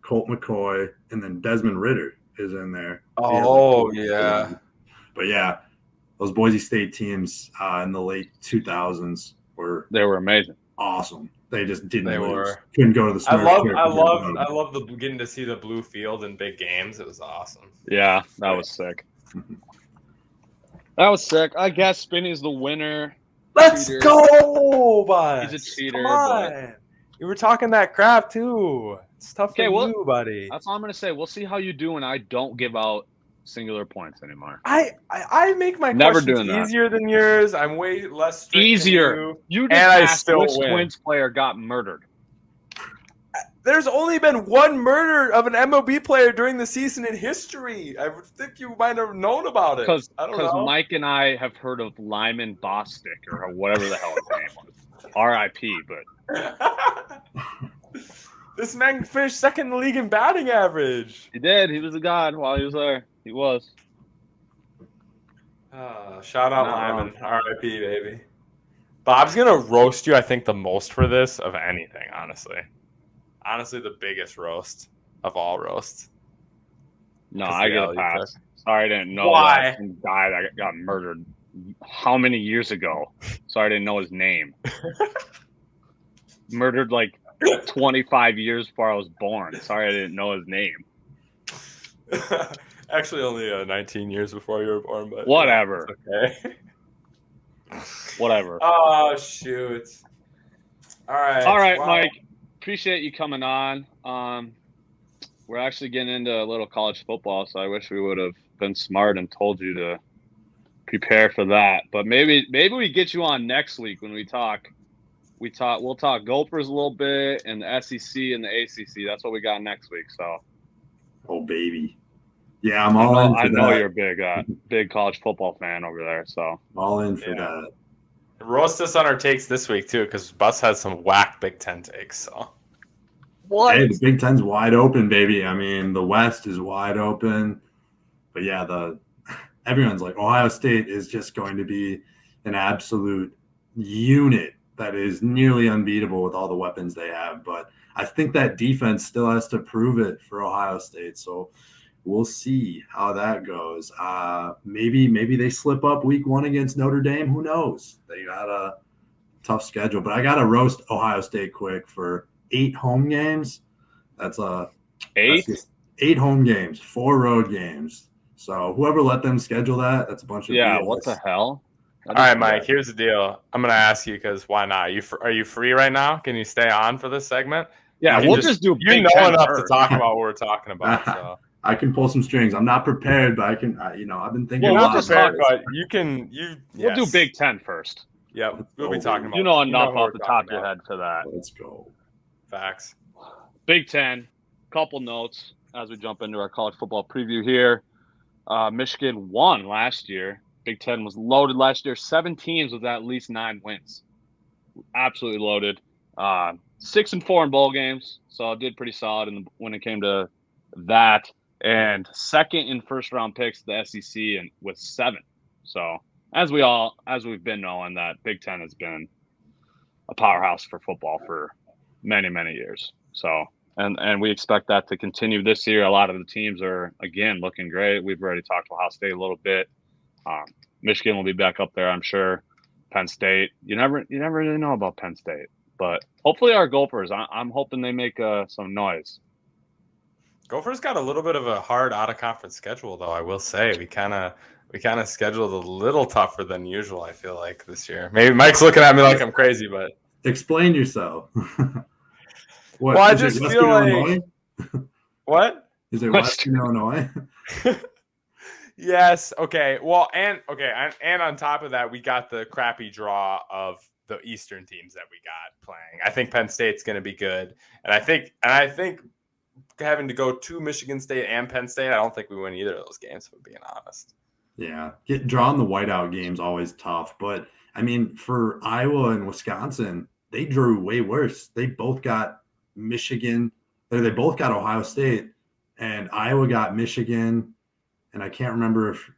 Colt McCoy, and then Desmond Ridder is in there. Oh yeah. But yeah, those Boise State teams in the late 2000s were amazing, awesome. They just didn't They lose. were. Couldn't go to the Smurf. I love getting to see the blue field in big games. It was awesome. Yeah, that was sick. That was sick. I guess Spinny's the winner. Let's go, Bud. He's a cheater. Come on. You were talking that crap too. It's tough for you, buddy. That's all I'm gonna say. We'll see how you do when I don't give out singular points anymore. I make my questions easier than yours. I'm way less strict easier. Than you just and asked I still which win. Twins player got murdered. There's only been one murder of an MLB player during the season in history. I would think you might have known about it. Because know. Mike and I have heard of Lyman Bostic or whatever the hell his name was. R.I.P. But this man finished second in the league in batting average. He did. He was a god while he was there. He was. Shout out Lyman. R.I.P. baby. Bob's gonna roast you, I think, the most for this of anything, honestly. Honestly, the biggest roast of all roasts. No, I get a pass. Sorry, I didn't know that guy that got murdered how many years ago. Sorry, I didn't know his name. Murdered like 25 years before I was born. Sorry, I didn't know his name. Actually, only 19 years before you were born, but whatever. Okay. Whatever. Oh shoot! All right, well, Mike. Appreciate you coming on. We're actually getting into a little college football, so I wish we would have been smart and told you to prepare for that. But maybe we get you on next week when we talk. We'll talk Gophers a little bit and the SEC and the ACC. That's what we got next week. So, oh baby, yeah, I'm all in for that. I know you're a big college football fan over there. So all in for that. Roast us on our takes this week too, because Bus has some whack Big Ten takes. So what? Hey, the Big Ten's wide open, baby. I mean, the West is wide open, but yeah, everyone's like Ohio State is just going to be an absolute unit that is nearly unbeatable with all the weapons they have. But I think that defense still has to prove it for Ohio State. So we'll see how that goes. Maybe they slip up week 1 against Notre Dame. Who knows? They got a tough schedule. But I got to roast Ohio State quick for 8 home games. That's 8? That's 8 home games, 4 road games. So whoever let them schedule that's a bunch of BS. What the hell? All right, Mike, here's the deal. I'm going to ask you because why not? Are you free right now? Can you stay on for this segment? Yeah, we'll just do Big Ten enough to talk about what we're talking about. So. I can pull some strings. I'm not prepared, but I can. I've been thinking. Well, a lot we'll just talk about you can. We'll do Big Ten first. Yep, we'll be talking about. You know enough who off we're the talking top of your about. head for that. Let's go. Facts. Big Ten, couple notes as we jump into our college football preview here. Michigan won last year. Big Ten was loaded last year. 7 teams with at least 9 wins. Absolutely loaded. 6-4 in bowl games, so it did pretty solid when it came to that. And second in first round picks, the SEC, and with 7. So as we've been knowing, that Big Ten has been a powerhouse for football for many, many years. So and we expect that to continue this year. A lot of the teams are again looking great. We've already talked Ohio State a little bit. Michigan will be back up there, I'm sure. Penn State. You never really know about Penn State, but hopefully our Gophers. I'm hoping they make some noise. Gophers got a little bit of a hard out of conference schedule, though. I will say we kind of scheduled a little tougher than usual. I feel like this year. Maybe Mike's looking at me like I'm crazy, but explain yourself. What? Well, I just feel like what is it? Western Illinois. Yes. Okay. Well, and on top of that, we got the crappy draw of the Eastern teams that we got playing. I think Penn State's going to be good, and I think having to go to Michigan State and Penn State, I don't think we win either of those games, if I'm being honest. Yeah, drawing the whiteout game's always tough, but I mean, for Iowa and Wisconsin, they drew way worse. They both got Michigan. They both got Ohio State, and Iowa got Michigan. And I can't remember if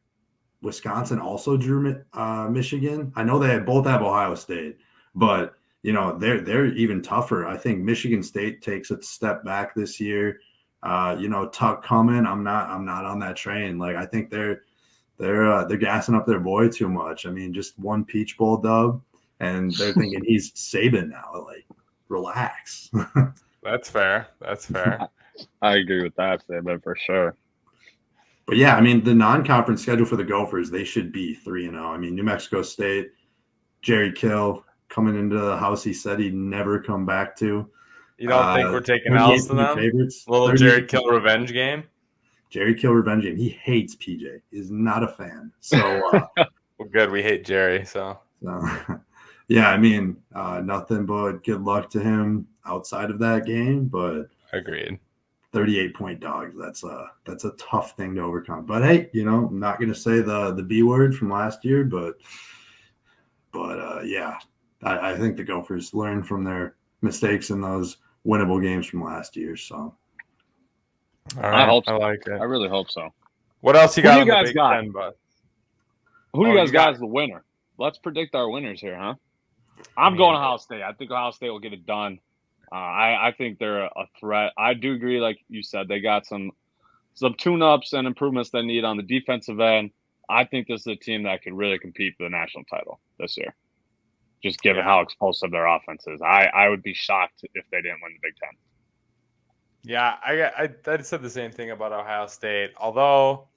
Wisconsin also drew Michigan. I know they both have Ohio State, but they're even tougher. I think Michigan State takes a step back this year. Tuck coming. I'm not on that train. Like I think they're gassing up their boy too much. I mean, just one Peach Bowl dub, and they're thinking he's Saban now. Like, relax. That's fair. I agree with that statement for sure. But yeah, I mean, the non-conference schedule for the Gophers, they should be 3-0. I mean, New Mexico State, Jerry Kill coming into the house he said he'd never come back to. You don't think we're taking L's to them? Favorites, little Jerry Kill revenge game? Jerry Kill revenge game. He hates PJ. He's not a fan. So well, good. We hate Jerry. So yeah, I mean, nothing but good luck to him outside of that game. But agreed. 38-point dogs. That's a tough thing to overcome. But hey, I'm not going to say the B word from last year, but yeah, I think the Gophers learned from their mistakes in those winnable games from last year. So, all right, I hope so. I like it. I really hope so. What else you got? Who do you guys got? Who do you guys got as the winner? Let's predict our winners here, huh? I'm going Ohio State. I think Ohio State will get it done. I think they're a threat. I do agree, like you said, they got some tune-ups and improvements they need on the defensive end. I think this is a team that could really compete for the national title this year, just given how explosive their offense is. I would be shocked if they didn't win the Big Ten. Yeah, I said the same thing about Ohio State, although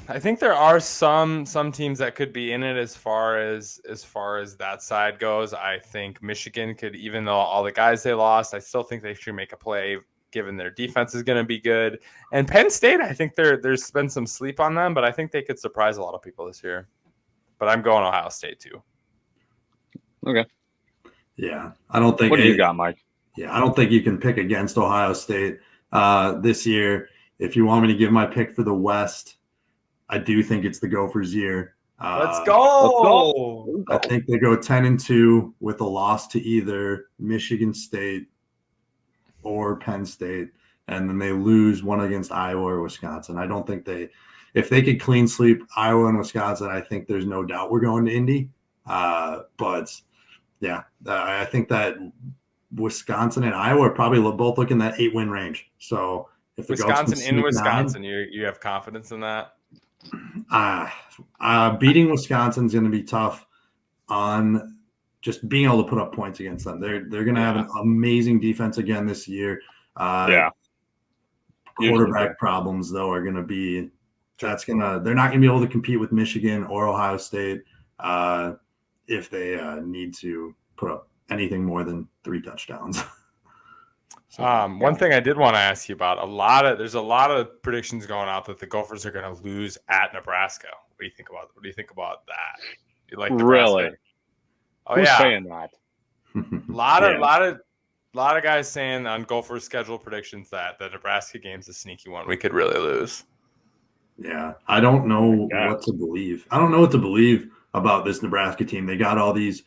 I think there are some teams that could be in it as far as that side goes. I think Michigan could, even though all the guys they lost, I still think they should make a play given their defense is going to be good. And Penn State, I think there's been some sleep on them, but I think they could surprise a lot of people this year. But I'm going Ohio State too. Okay. Yeah, I don't think. What do you got, Mike? Yeah, I don't think you can pick against Ohio State this year. If you want me to give my pick for the West, I do think it's the Gophers' year. Let's go. I think they go 10-2 with a loss to either Michigan State or Penn State, and then they lose one against Iowa or Wisconsin. I don't think if they could clean sweep Iowa and Wisconsin, I think there's no doubt we're going to Indy. But yeah, I think that Wisconsin and Iowa are probably both looking at that 8-win range. So if the Wisconsin in Wisconsin, you have confidence in that? Beating Wisconsin is going to be tough on just being able to put up points against them. They're going to have an amazing defense again this year. Quarterback problems though are going to be they're not going to be able to compete with Michigan or Ohio State if they need to put up anything more than 3 touchdowns. One thing I did want to ask you about, there's a lot of predictions going out that the Gophers are going to lose at Nebraska. What do you think about that? like Really? Nebraska. Oh Who's yeah, saying that? lot of guys saying on Gophers schedule predictions that the Nebraska game's a sneaky one. We could really lose. Yeah, I don't know what to believe. I don't know what to believe about this Nebraska team. They got all these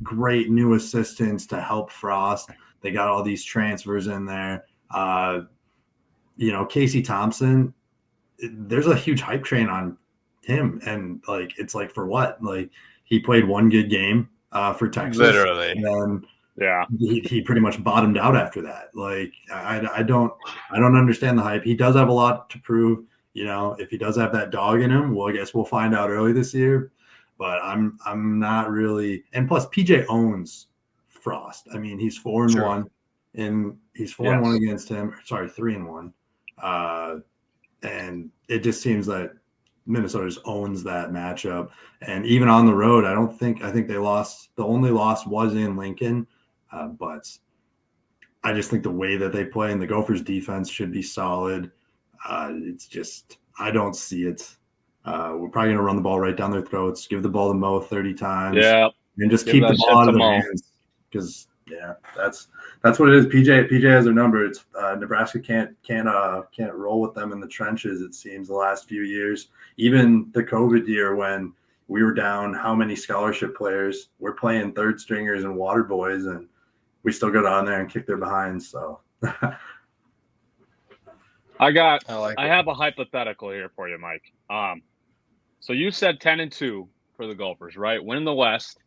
great new assistants to help Frost. They got all these transfers in there. Casey Thompson, there's a huge hype train on him. And, like, it's like, for what? Like, he played one good game for Texas. Literally. And yeah, he pretty much bottomed out after that. Like, I don't understand the hype. He does have a lot to prove. If he does have that dog in him, well, I guess we'll find out early this year. But I'm not really. And plus, PJ owns Frost. I mean, he's 4-1, and he's 4-1 against him. Sorry, 3-1. And it just seems that Minnesota just owns that matchup. And even on the road, I think they lost. The only loss was in Lincoln, but I just think the way that they play and the Gophers' defense should be solid. It's just, I don't see it. We're probably going to run the ball right down their throats, give the ball to Mo 30 times, and just keep the ball out of their hands. Because that's what it is. PJ has their number. It's Nebraska can't roll with them in the trenches. It seems the last few years, even the COVID year when we were down how many scholarship players, we're playing third stringers and water boys, and we still go down there and kick their behinds. So. I have a hypothetical here for you, Mike. So you said 10-2 for the Gophers, right? Win the West.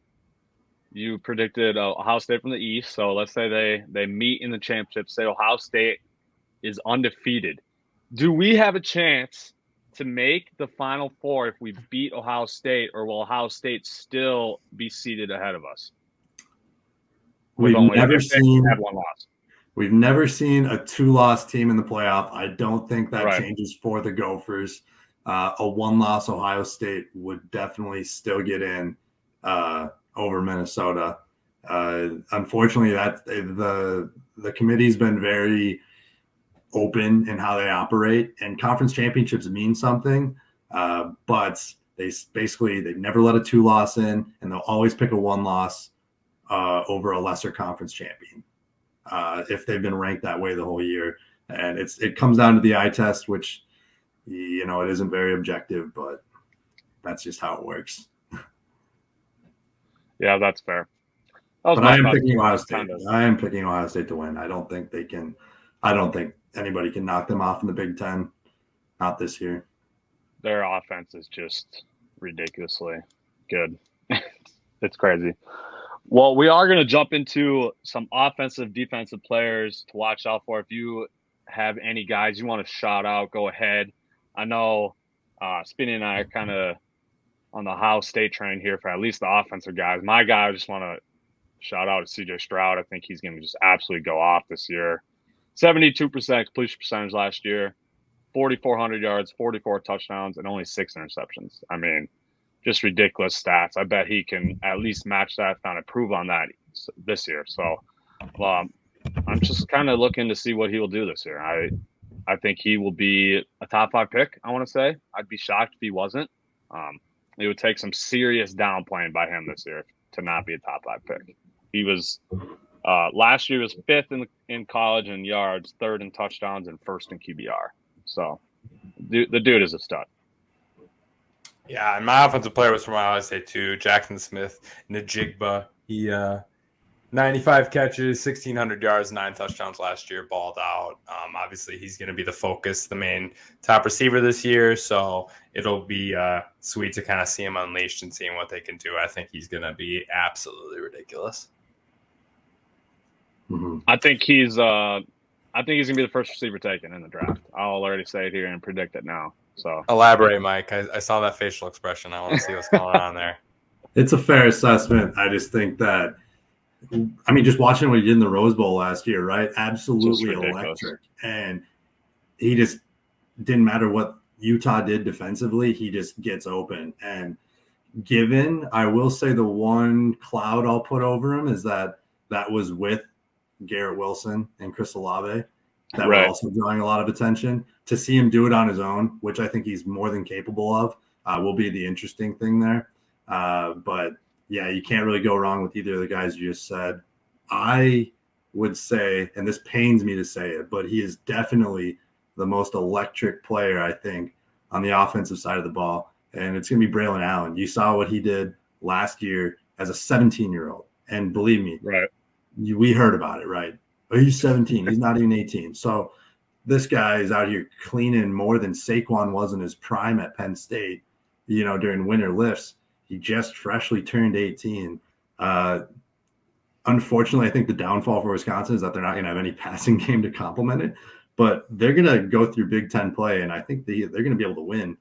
You predicted Ohio State from the East. So let's say they meet in the championship. Say Ohio State is undefeated. Do we have a chance to make the Final Four if we beat Ohio State, or will Ohio State still be seated ahead of us? We've never seen one loss. We've never seen a 2-loss team in the playoff. I don't think that changes for the Gophers. A 1-loss Ohio State would definitely still get in over Minnesota. Unfortunately, that the committee's been very open in how they operate, and conference championships mean something. But they've never let a 2-loss in, and they'll always pick a 1-loss over a lesser conference champion. If they've been ranked that way the whole year. And it comes down to the eye test, which, it isn't very objective, but that's just how it works. Yeah, that's fair. But I am picking Ohio State. I am picking Ohio State to win. I don't think anybody can knock them off in the Big Ten. Not this year. Their offense is just ridiculously good. It's crazy. Well, we are going to jump into some offensive, defensive players to watch out for. If you have any guys you want to shout out, go ahead. I know Spinny and I are kind of on the Ohio State train here for at least the offensive guys. My guy, I just want to shout out to CJ Stroud. I think he's going to just absolutely go off this year. 72% completion percentage last year, 4,400 yards, 44 touchdowns, and only 6 interceptions. I mean, just ridiculous stats. I bet he can at least match that, if not improve on that this year. So I'm just kind of looking to see what he will do this year. I think he will be a top 5 pick, I want to say. I'd be shocked if he wasn't. It would take some serious downplaying by him this year to not be a top 5 pick. He was last year was 5th in college in yards, 3rd in touchdowns, and 1st in QBR. So the dude is a stud. Yeah, and my offensive player was from Ohio State too, Jackson Smith, Najigba. He 95 catches, 1,600 yards, 9 touchdowns last year, balled out. Obviously, he's going to be the focus, the main top receiver this year, so it'll be sweet to kind of see him unleashed and seeing what they can do. I think he's going to be absolutely ridiculous. Mm-hmm. I think he's going to be the first receiver taken in the draft. I'll already say it here and predict it now. So elaborate, Mike. I saw that facial expression. I want to see what's going on there. It's a fair assessment. I just think that, just watching what he did in the Rose Bowl last year, right? Absolutely electric. And he just didn't matter what Utah did defensively. He just gets open. And I will say the one cloud I'll put over him is that was with Garrett Wilson and Chris Olave. That were also drawing a lot of attention. To see him do it on his own, which I think he's more than capable of, will be the interesting thing there. But yeah, you can't really go wrong with either of the guys you just said. I would say, and this pains me to say it, but he is definitely the most electric player, I think, on the offensive side of the ball. And it's going to be Braylon Allen. You saw what he did last year as a 17-year-old. And believe me, right. We heard about it, right? But he's 17. He's not even 18. So this guy is out here cleaning more than Saquon was in his prime at Penn State, during winter lifts. He just freshly turned 18. Unfortunately, I think the downfall for Wisconsin is that they're not going to have any passing game to complement it, but they're going to go through Big Ten play, and I think they're going to be able to win,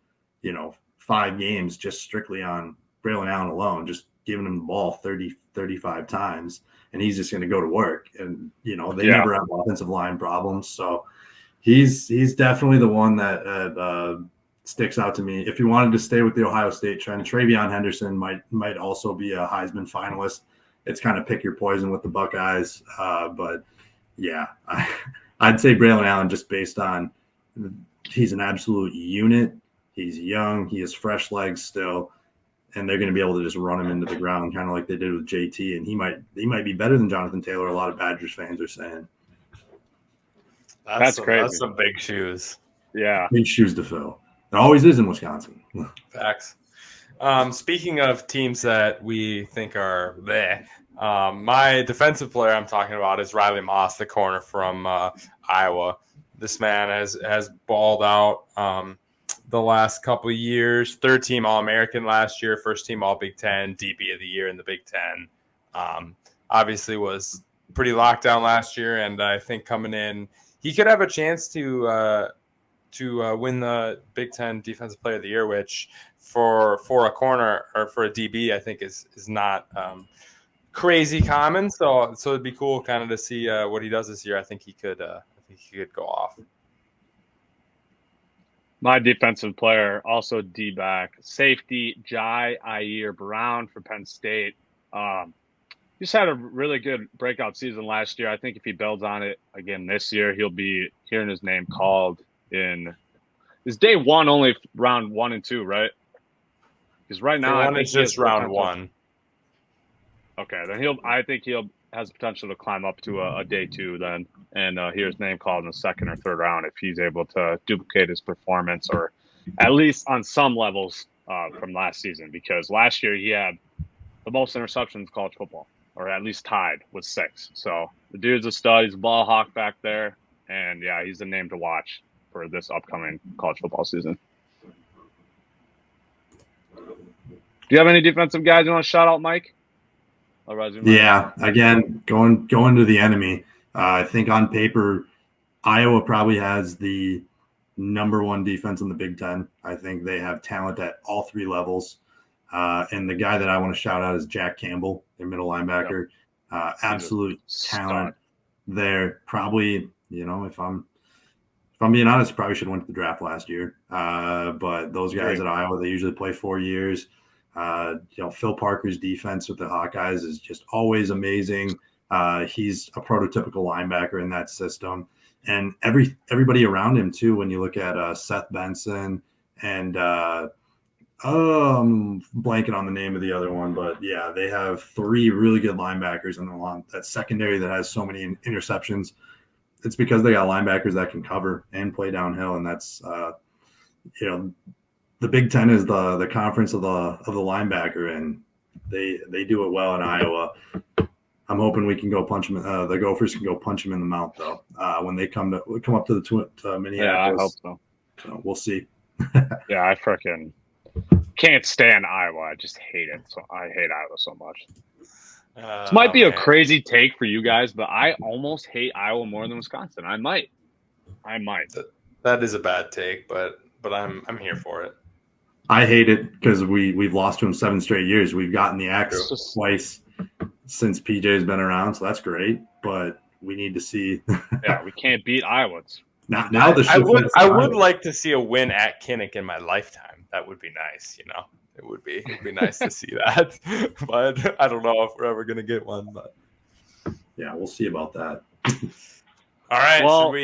5 games just strictly on Braylon Allen alone, just giving him the ball 30, 35 times, and he's just going to go to work. And, they never have offensive line problems. So he's definitely the one that sticks out to me. If you wanted to stay with the Ohio State trend, Travion Henderson might also be a Heisman finalist. It's kind of pick your poison with the Buckeyes. But, yeah, I'd say Braylon Allen just based on he's an absolute unit. He's young. He has fresh legs still. And they're going to be able to just run him into the ground, kind of like they did with JT. And he might be better than Jonathan Taylor, a lot of Badgers fans are saying. That's crazy. That's some big shoes. Yeah. Big shoes to fill. It always is in Wisconsin. Facts. Speaking of teams that we think are there, my defensive player I'm talking about is Riley Moss, the corner from Iowa. This man has balled out the last couple of years. 3rd-team All-American last year, 1st-team All-Big Ten, DB of the year in the Big Ten. Obviously was pretty locked down last year, and I think coming in, he could have a chance to win the Big Ten Defensive Player of the Year, which for a corner or for a DB, I think is not crazy common. So it'd be cool kind of to see what he does this year. I think he could go off. My defensive player, also D-back, safety, Jai Brown for Penn State. Just had a really good breakout season last year. I think if he builds on it again this year, he'll be hearing his name called in – is day 1 only round 1 and 2, right? Because right now I think it's just round 1. Okay, then I think he'll has the potential to climb up to a day 2 then and hear his name called in the 2nd or 3rd round if he's able to duplicate his performance or at least on some levels from last season, because last year he had the most interceptions in college football, or at least tied with 6. So the dude's a stud. He's a ball hawk back there, and yeah, he's the name to watch for this upcoming college football season. Do you have any defensive guys you want to shout out, Mike? Yeah, again, going to the enemy. I think on paper, Iowa probably has the number 1 defense in the Big Ten. I think they have talent at all 3 levels. And the guy that I want to shout out is Jack Campbell, their middle linebacker. Yep. Absolute talent there. Probably, if I'm being honest, probably should have went to the draft last year. But those guys at Iowa, they usually play 4 years. Phil Parker's defense with the Hawkeyes is just always amazing. He's a prototypical linebacker in that system, and everybody around him too. When you look at Seth Benson and I'm blanking on the name of the other one, but yeah, they have 3 really good linebackers in that secondary that has so many interceptions. It's because they got linebackers that can cover and play downhill, and that's the Big Ten is the conference of the linebacker, and they do it well in Iowa. I'm hoping we can go punch them. The Gophers can go punch them in the mouth though when they come up to Minneapolis. Yeah, I hope so. So we'll see. Yeah, I freaking can't stand Iowa. I just hate it. So I hate Iowa so much. This might be a crazy take for you guys, but I almost hate Iowa more than Wisconsin. I might. That is a bad take, but I'm here for it. I hate it because we've lost to them 7 straight years. We've gotten the axe twice since PJ's been around, so that's great. But we need to see. Yeah, we can't beat Iowa. Now I would like to see a win at Kinnick in my lifetime. That would be nice, It'd be nice to see that. But I don't know if we're ever gonna get one. But yeah, we'll see about that. All right. Well,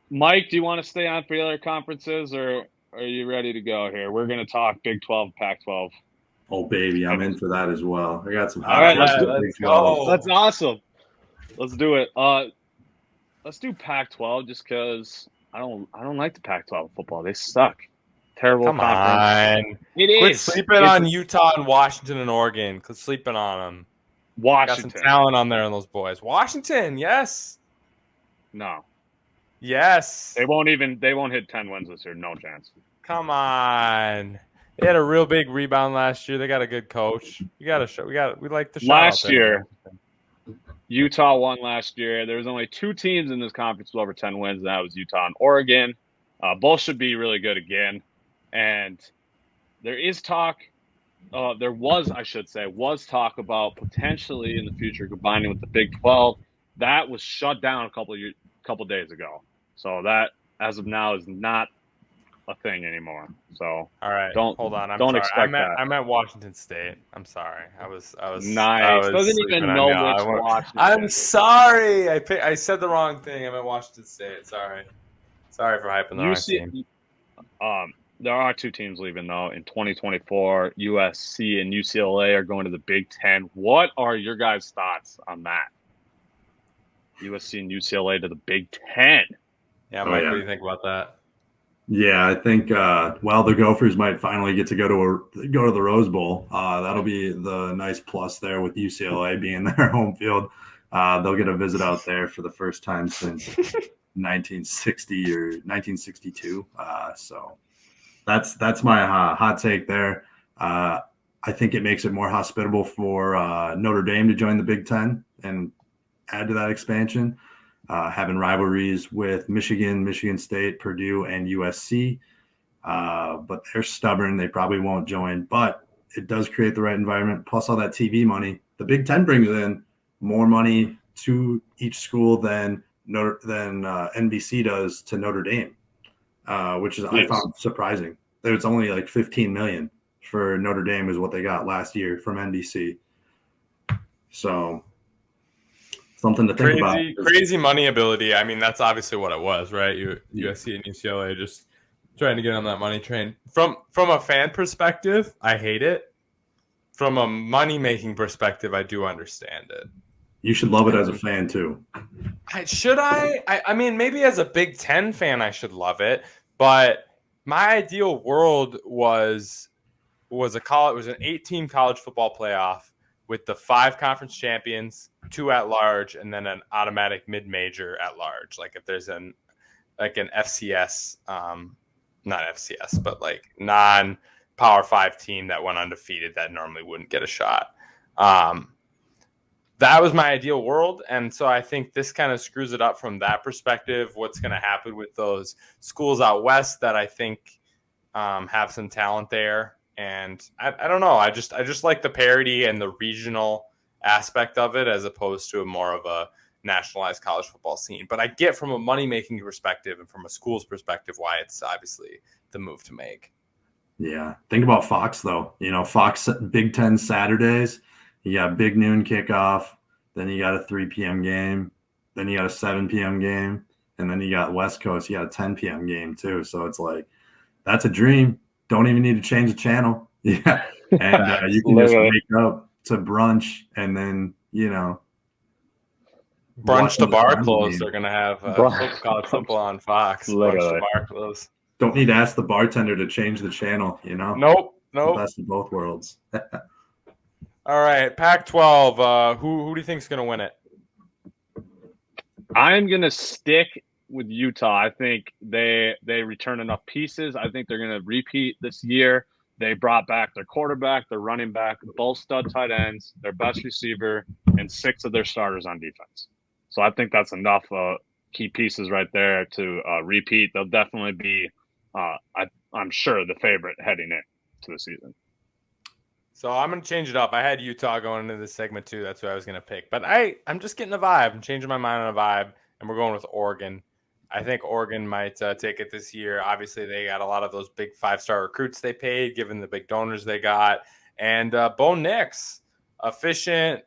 Mike, do you want to stay on for the other conferences, or are you ready to go here? We're going to talk Big 12, Pac-12. Oh baby, I'm in for that as well. I got some All right, hot takes. let's go. That's awesome. Let's do it. Let's do Pac-12 just because I don't like the Pac-12 football. They suck. Terrible Come conference. on. It Quit is. sleeping on Utah and Washington and Oregon. Quit sleeping on them. Washington. Got some talent on there on those boys. Washington, yes. No. Yes. They won't hit 10 wins this year. No chance. Come on. They had a real big rebound last year. They got a good coach. We like the shot Last out there. year, Utah won last year. There was only 2 teams in this conference with over 10 wins, and that was Utah and Oregon. Both should be really good again. And there is talk. Was talk about potentially in the future combining with the Big 12. That was shut down a couple days ago. So that, as of now, is not a thing anymore. So all right, hold on. Don't expect that. I meant Washington State. I'm sorry. I was nice. I was Doesn't even know which Washington. I'm sorry. I said the wrong thing. I meant Washington State. Sorry for hyping the wrong team. There are 2 teams leaving though in 2024. USC and UCLA are going to the Big Ten. What are your guys' thoughts on that? USC and UCLA to the Big Ten. Yeah, Mike, what do you think about that? Yeah, I think the Gophers might finally get to go to the Rose Bowl. That'll be the nice plus there with UCLA being their home field. They'll get a visit out there for the first time since 1960 or 1962. So that's my hot take there. I think it makes it more hospitable for Notre Dame to join the Big Ten and add to that expansion. Having rivalries with Michigan State, Purdue, and USC. But they're stubborn. They probably won't join. But it does create the right environment. Plus all that TV money. The Big Ten brings in more money to each school than NBC does to Notre Dame, which is I found surprising. There's only like $15 million for Notre Dame is what they got last year from NBC. So something to think about. Crazy money ability. I mean, that's obviously what it was, right? USC and UCLA just trying to get on that money train. From a fan perspective, I hate it. From a money-making perspective, I do understand it. You should love it as a fan, too. I mean, maybe as a Big Ten fan, I should love it. But my ideal world was an 8-team college football playoff with the 5 conference champions, 2 at large, and then an automatic mid-major at large. Like if there's an FCS, not FCS, but like non-Power 5 team that went undefeated that normally wouldn't get a shot. That was my ideal world, and so I think this kind of screws it up from that perspective. What's going to happen with those schools out west that I think have some talent there? And I don't know. I just like the parity and the regional aspect of it as opposed to more of a nationalized college football scene. But I get from a money-making perspective and from a school's perspective why it's obviously the move to make. Yeah. Think about Fox, though. Fox Big Ten Saturdays, you got big noon kickoff, then you got a 3 p.m. game, then you got a 7 p.m. game, and then you got West Coast, you got a 10 p.m. game too. So it's like, that's a dream. Don't even need to change the channel. Yeah. And you can just wake up to brunch and then, brunch to bar close. They're going to have college football on Fox. Brunch to bar close. Don't need to ask the bartender to change the channel, Nope. The best of both worlds. All right, Pac-12. Who do you think is going to win it? I'm going to stick with Utah. I think they return enough pieces. I think they're going to repeat this year. They brought back their quarterback, their running back, both stud tight ends, their best receiver, and 6 of their starters on defense. So I think that's enough key pieces right there to repeat. They'll definitely be, I'm sure, the favorite heading into the season. So I'm going to change it up. I had Utah going into this segment too. That's who I was going to pick. But I'm just getting a vibe. I'm changing my mind on a vibe, and we're going with Oregon. I think Oregon might take it this year. Obviously, they got a lot of those big 5-star recruits they paid, given the big donors they got. And Bo Nix, efficient,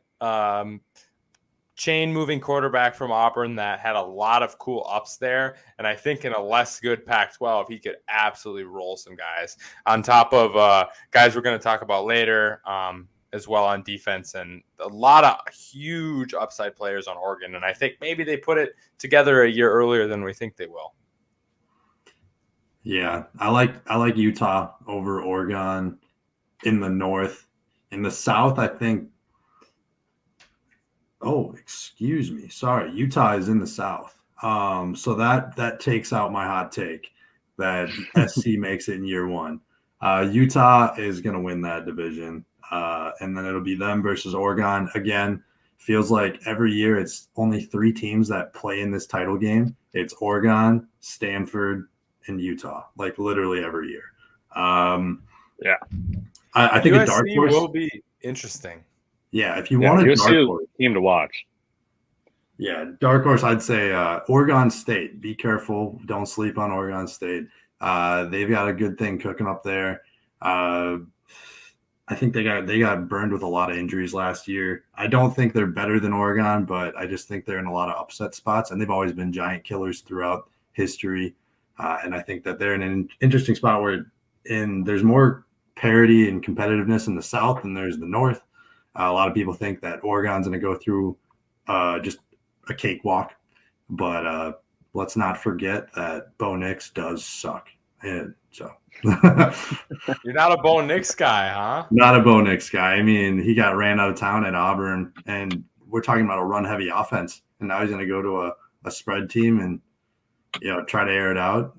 chain-moving quarterback from Auburn that had a lot of cool ups there. And I think in a less good Pac-12, he could absolutely roll some guys on top of guys we're going to talk about later as well on defense, and a lot of huge upside players on Oregon. And I think maybe they put it together a year earlier than we think they will. Yeah, I like Utah over Oregon in the North. In the South, I think. Oh, excuse me. Sorry, Utah is in the South. So that takes out my hot take that SC makes it in year one. Utah is going to win that division, and then it'll be them versus Oregon again. Feels like every year it's only 3 teams that play in this title game. It's Oregon, Stanford, and Utah. Like literally every year. Yeah, I think USC a dark horse will be interesting. Yeah, if you want a dark horse team to watch. Yeah, dark horse, I'd say Oregon State. Be careful. Don't sleep on Oregon State. They've got a good thing cooking up there. I think they got burned with a lot of injuries last year. I don't think they're better than Oregon, but I just think they're in a lot of upset spots, and they've always been giant killers throughout history. And I think that they're in an interesting spot where there's more parity and competitiveness in the South than there's the North. A lot of people think that Oregon's going to go through just a cakewalk, but let's not forget that Bo Nix does suck. And so You're not a Bo Nix guy, huh? Not a Bo Nix guy. I mean, he got ran out of town at Auburn, and we're talking about a run-heavy offense, and now he's going to go to a spread team and try to air it out.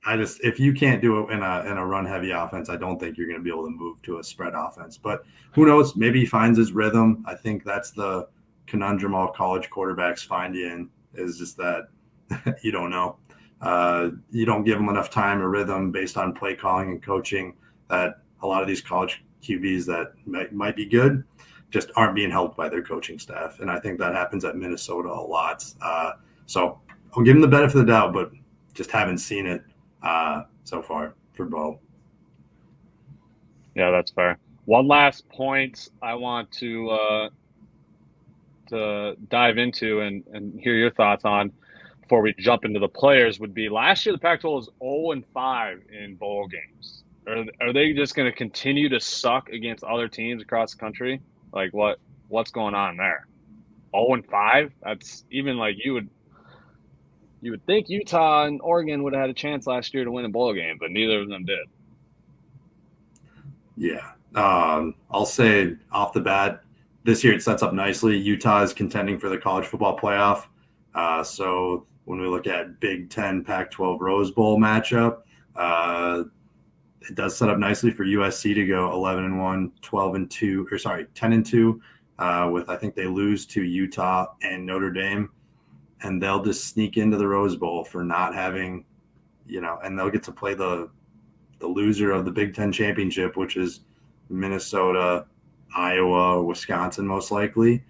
I just, if you can't do it in a run-heavy offense, I don't think you're going to be able to move to a spread offense. But who knows? Maybe he finds his rhythm. I think that's the conundrum all college quarterbacks find you in, is just that you don't know. You don't give them enough time or rhythm based on play calling and coaching, that a lot of these college QBs that might be good just aren't being helped by their coaching staff. And I think that happens at Minnesota a lot. So I'll give them the benefit of the doubt, but just haven't seen it so far for Bo. Yeah, that's fair. One last point I want to dive into and hear your thoughts on before we jump into the players would be, last year the Pac-12 was 0-5 in bowl games. Are they just going to continue to suck against other teams across the country? Like what's going on there? 0-5? That's even like you would think Utah and Oregon would have had a chance last year to win a bowl game, but neither of them did. Yeah. I'll say off the bat, this year it sets up nicely. Utah is contending for the college football playoff. So when we look at Big Ten Pac-12 Rose Bowl matchup, it does set up nicely for USC to go 11-1, 12-2, 10-2, with, I think they lose to Utah and Notre Dame. And they'll just sneak into the Rose Bowl for not having, and they'll get to play the loser of the Big Ten championship, which is Minnesota, Iowa, Wisconsin, most likely.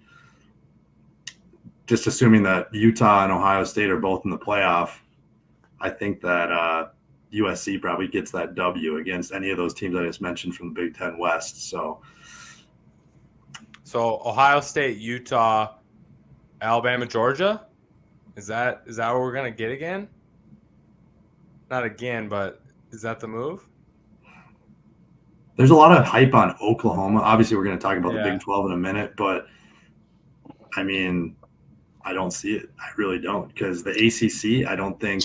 Just assuming that Utah and Ohio State are both in the playoff, I think that USC probably gets that W against any of those teams I just mentioned from the Big Ten West. So Ohio State, Utah, Alabama, Georgia. Is that what we're gonna get again? Not again, but is that the move? There's a lot of hype on Oklahoma. Obviously, we're going to talk about the Big 12 in a minute, but I mean, I don't see it. I really don't, because the ACC, I don't think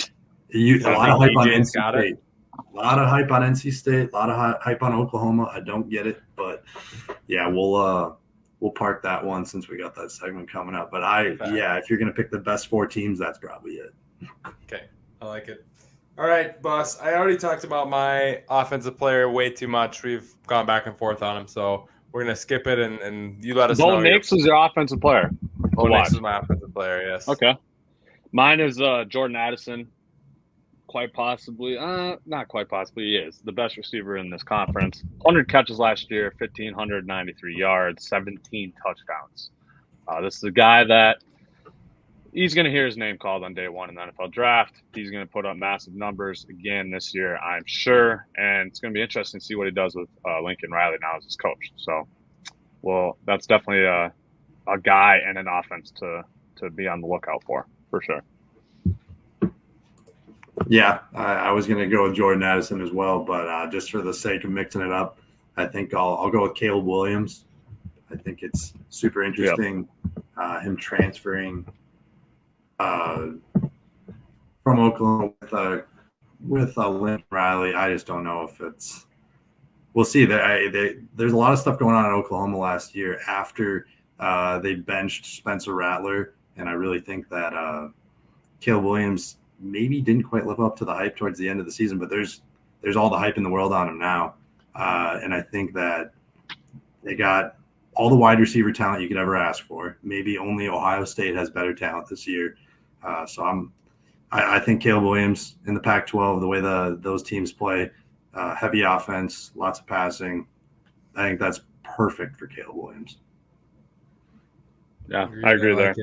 a lot of hype on NC State. A lot of hype on NC State. A lot of hype on Oklahoma. I don't get it, but yeah, we'll park that one since we got that segment coming up. But if you're going to pick the best 4 teams, that's probably it. Okay, I like it. All right, Bus. I already talked about my offensive player way too much. We've gone back and forth on him, so we're going to skip it, and you let us know. Bo Nix is your offensive player. Bo Nix is my offensive player, yes. Okay. Mine is Jordan Addison. Quite possibly, not quite possibly, he is the best receiver in this conference. 100 catches last year, 1,593 yards, 17 touchdowns. This is a guy that he's going to hear his name called on day one in the NFL draft. He's going to put up massive numbers again this year, I'm sure. And it's going to be interesting to see what he does with Lincoln Riley now as his coach. So, well, that's definitely a guy and an offense to be on the lookout for sure. Yeah, I was going to go with Jordan Addison as well, but just for the sake of mixing it up, I think I'll go with Caleb Williams. I think it's super interesting, him transferring from Oklahoma with Lincoln Riley. I just don't know if it's – we'll see. There's a lot of stuff going on in Oklahoma last year after they benched Spencer Rattler, and I really think that Caleb Williams – maybe didn't quite live up to the hype towards the end of the season, but there's all the hype in the world on him now. And I think that they got all the wide receiver talent you could ever ask for. Maybe only Ohio State has better talent this year. So I think Caleb Williams in the Pac-12, the way those teams play, heavy offense, lots of passing, I think that's perfect for Caleb Williams. Yeah, I agree there.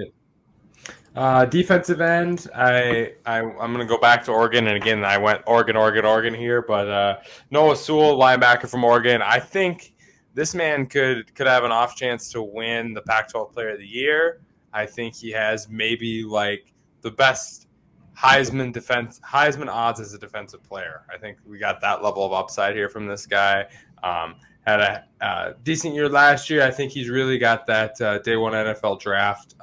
Defensive end, I'm going to go back to Oregon. And again, I went Oregon here. But Noah Sewell, linebacker from Oregon, I think this man could have an off chance to win the Pac-12 Player of the Year. I think he has maybe like the best Heisman odds as a defensive player. I think we got that level of upside here from this guy. Had a decent year last year. I think he's really got that day one NFL draft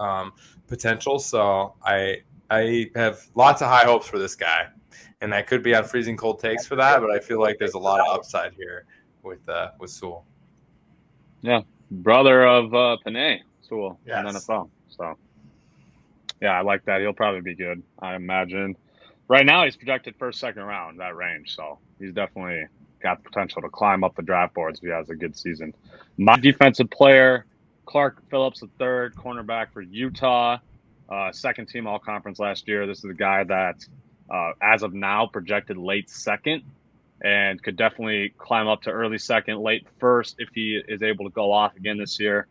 potential. So I have lots of high hopes for this guy, and I could be on freezing cold takes for that, but I feel like there's a lot of upside here with Sewell. Yeah, brother of Panay Sewell in Yes. NFL. So yeah, I like that. He'll probably be good, I imagine. Right now, he's projected first, second round, that range. So he's definitely got the potential to climb up the draft boards if he has a good season. My defensive player, Clark Phillips III, cornerback for Utah, second team all-conference last year. This is a guy that, as of now, projected late second and could definitely climb up to early second, late first if he is able to go off again this year.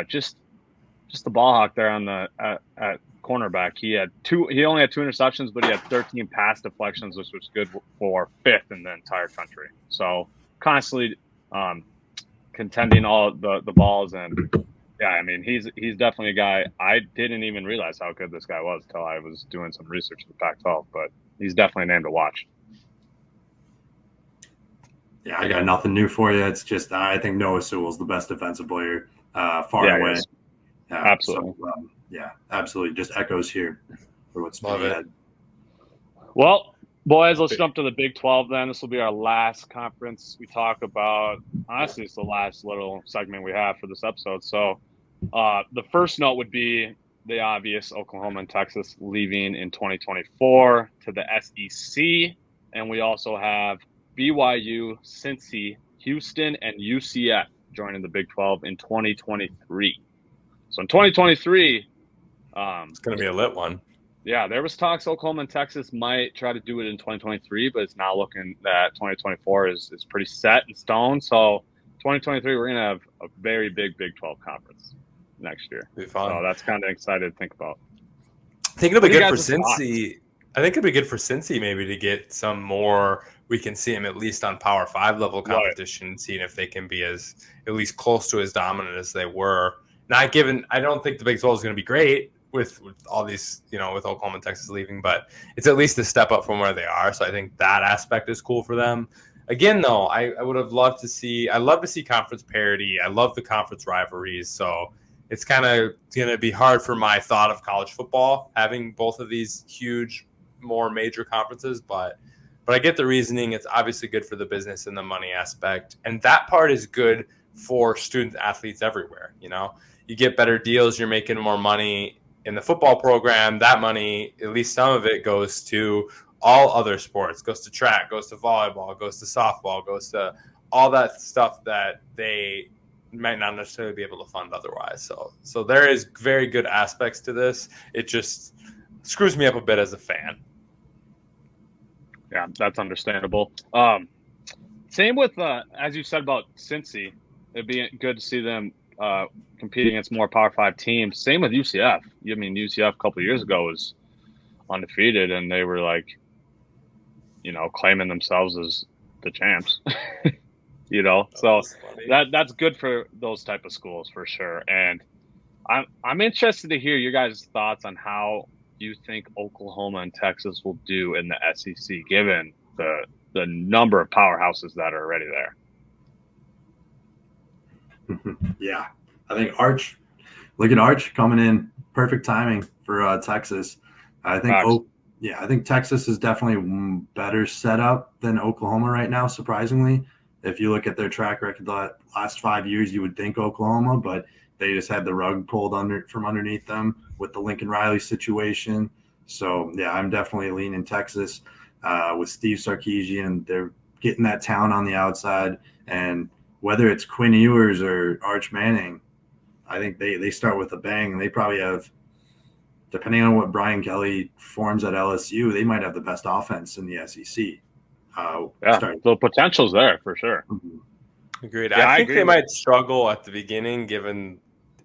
Just the ball hawk there on the at cornerback. He only had 2 interceptions, but he had 13 pass deflections, which was good for 5th in the entire country. So constantly contending all the balls, and yeah, I mean he's definitely a guy. I didn't even realize how good this guy was until I was doing some research in the Pac-12, but he's definitely a name to watch. Yeah, I got nothing new for you. It's just I think Noah Sewell's the best defensive player far and away. Absolutely. So, yeah, absolutely. Just echoes here for what's Love it. Well, boys, let's jump to the Big 12 then. This will be our last conference we talk about. Honestly, it's the last little segment we have for this episode. So the first note would be the obvious: Oklahoma and Texas leaving in 2024 to the SEC. And we also have BYU, Cincy, Houston, and UCF joining the Big 12 in 2023. So in 2023, it's going to be a lit one. Yeah, there was talks Oklahoma and Texas might try to do it in 2023, but it's now looking that 2024 is pretty set in stone. So 2023, we're going to have a very big Big 12 conference next year. Be fun. So that's kind of excited to think about. I think it'll be good for Cincy. I think it'd be good for Cincy maybe to get some more. We can see him at least on Power 5 level competition, right, seeing if they can be at least close to as dominant as they were. Not given, I don't think the Big 12 is going to be great with all these, with Oklahoma and Texas leaving, but it's at least a step up from where they are. So I think that aspect is cool for them. Again, though, I would have loved to see. I love to see conference parity. I love the conference rivalries. So it's kind of going to be hard for my thought of college football having both of these huge, more major conferences, but I get the reasoning. It's obviously good for the business and the money aspect, and that part is good for student athletes everywhere. You get better deals. You're making more money in the football program. That money, at least some of it, goes to all other sports. Goes to track. Goes to volleyball. Goes to softball. Goes to all that stuff that they might not necessarily be able to fund otherwise. So there is very good aspects to this. It just screws me up a bit as a fan. Yeah, that's understandable. Same with, as you said about Cincy, it'd be good to see them competing against more Power 5 teams. Same with UCF. I mean, UCF a couple of years ago was undefeated, and they were like, claiming themselves as the champs. So that's good for those type of schools for sure. And I'm interested to hear your guys' thoughts on how you think Oklahoma and Texas will do in the SEC, given the number of powerhouses that are already there. Yeah, I think Arch. Look at Arch coming in, perfect timing for Texas. I think. I think Texas is definitely better set up than Oklahoma right now. Surprisingly, if you look at their track record the last 5 years, you would think Oklahoma, but they just had the rug pulled from underneath them with the Lincoln Riley situation. So, yeah, I'm definitely leaning Texas with Steve Sarkisian. They're getting that talent on the outside. And whether it's Quinn Ewers or Arch Manning, I think they start with a bang. And they probably have, depending on what Brian Kelly forms at LSU, they might have the best offense in the SEC. The potential's there for sure. Mm-hmm. Agreed. Yeah, I think they might struggle at the beginning given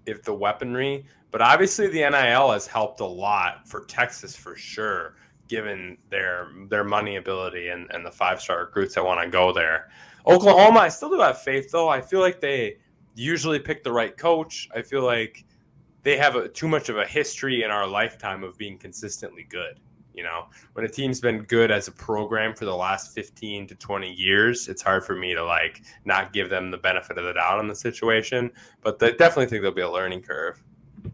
if the weaponry, but obviously the NIL has helped a lot for Texas for sure, given their money ability and the 5-star recruits that want to go there. Oklahoma, I still do have faith though. I feel like they usually pick the right coach. I feel like they have too much of a history in our lifetime of being consistently good. You know, when a team's been good as a program for the last 15 to 20 years, it's hard for me to not give them the benefit of the doubt on the situation. But I definitely think there'll be a learning curve.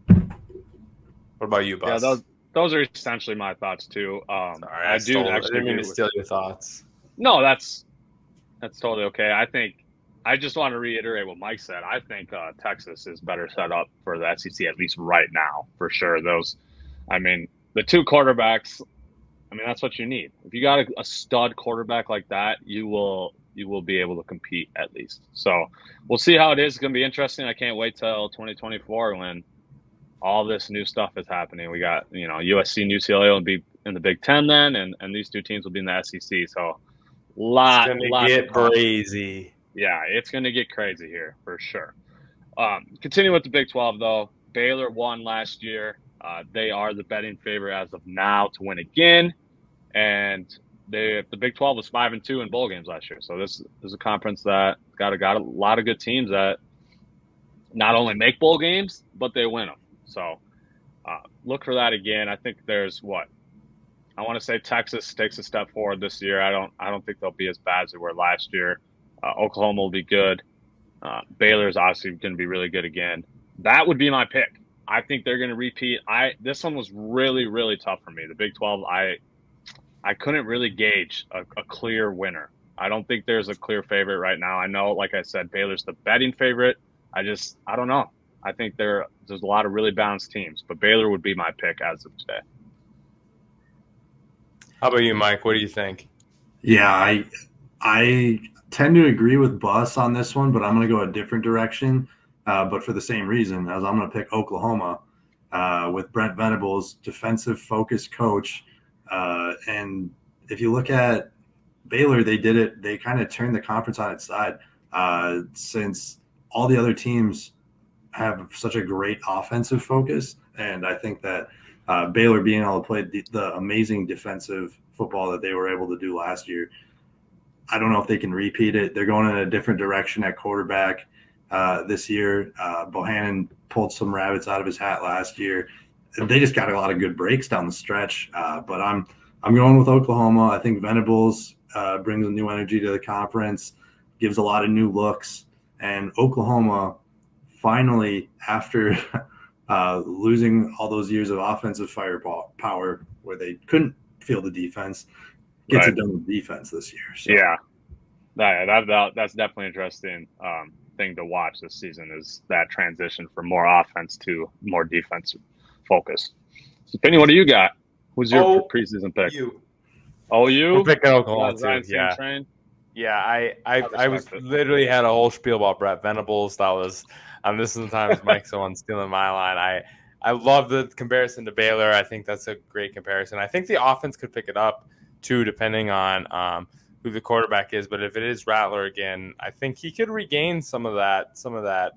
What about you, Bus? Yeah, those are essentially my thoughts too. Sorry, I didn't mean to steal your thoughts. No, that's totally okay. I just want to reiterate what Mike said. I think Texas is better set up for the SEC, at least right now, for sure. The two quarterbacks, that's what you need. If you got a stud quarterback like that, you will be able to compete at least. So we'll see how it is. It's going to be interesting. I can't wait till 2024 when all this new stuff is happening. We got, USC and UCLA will be in the Big Ten then, and these two teams will be in the SEC. So it's going to get crazy. Yeah, it's going to get crazy here for sure. Continue with the Big 12, though. Baylor won last year. They are the betting favorite as of now to win again. And the Big 12 was 5-2 in bowl games last year. So this is a conference that got a lot of good teams that not only make bowl games, but they win them. So look for that again. I think there's I want to say Texas takes a step forward this year. I don't think they'll be as bad as they were last year. Oklahoma will be good. Baylor's obviously going to be really good again. That would be my pick. I think they're going to repeat. This one was really, really tough for me. The Big 12, I couldn't really gauge a clear winner. I don't think there's a clear favorite right now. I know, like I said, Baylor's the betting favorite. I don't know. I think there's a lot of really balanced teams, but Baylor would be my pick as of today. How about you, Mike? What do you think? Yeah, I tend to agree with Bus on this one, but I'm going to go a different direction. But for the same reason, as I'm going to pick Oklahoma with Brent Venables, defensive-focused coach. And if you look at Baylor, they did it. They kind of turned the conference on its side since all the other teams have such a great offensive focus. And I think that Baylor being able to play the amazing defensive football that they were able to do last year, I don't know if they can repeat it. They're going in a different direction at quarterback this year. Bohannon pulled some rabbits out of his hat last year. They just got a lot of good breaks down the stretch. But I'm going with Oklahoma. I think Venables brings a new energy to the conference, gives a lot of new looks. And Oklahoma finally, after losing all those years of offensive firepower where they couldn't field the defense, gets it done with defense this year. So. Yeah, that's definitely interesting thing to watch this season is that transition from more offense to more defensive focus. So, Penny, what do you got? Who's your preseason pick? OU? I'm picking Oklahoma too. Yeah. Train? Yeah, I was literally had a whole spiel about Brett Venables. That was this is the times Mike's the one stealing my line. I love the comparison to Baylor. I think that's a great comparison. I think the offense could pick it up too, depending on who the quarterback is. But if it is Rattler again, I think he could regain some of that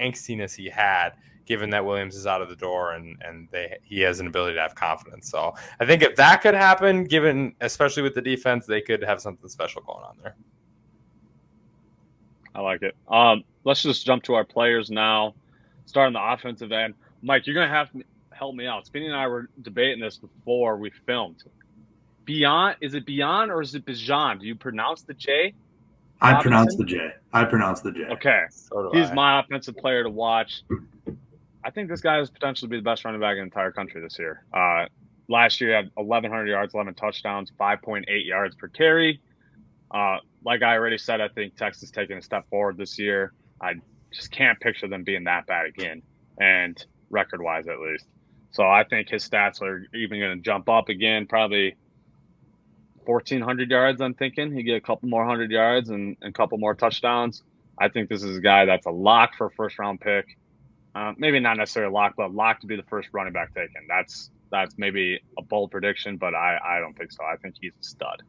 angstiness he had, given that Williams is out of the door and he has an ability to have confidence. So I think if that could happen, given especially with the defense, they could have something special going on there. I like it. Let's just jump to our players now. Start on the offensive end. Mike, you're gonna have to help me out. Spinny and I were debating this before we filmed. Is it Beyond or is it Bijan? Do you pronounce the J? I pronounce the J. Okay. So do He's I. my offensive player to watch. I think this guy is potentially be the best running back in the entire country this year. Last year he had 1,100 yards, 11 touchdowns, 5.8 yards per carry. Like I already said, I think Texas taking a step forward this year. I just can't picture them being that bad again, and record-wise at least. So I think his stats are even going to jump up again, probably 1,400 yards, I'm thinking. He get a couple more 100 yards and a couple more touchdowns. I think this is a guy that's a lock for a first-round pick. Maybe not necessarily a lock, but lock to be the first running back taken. That's maybe a bold prediction, but I don't think so. I think he's a stud.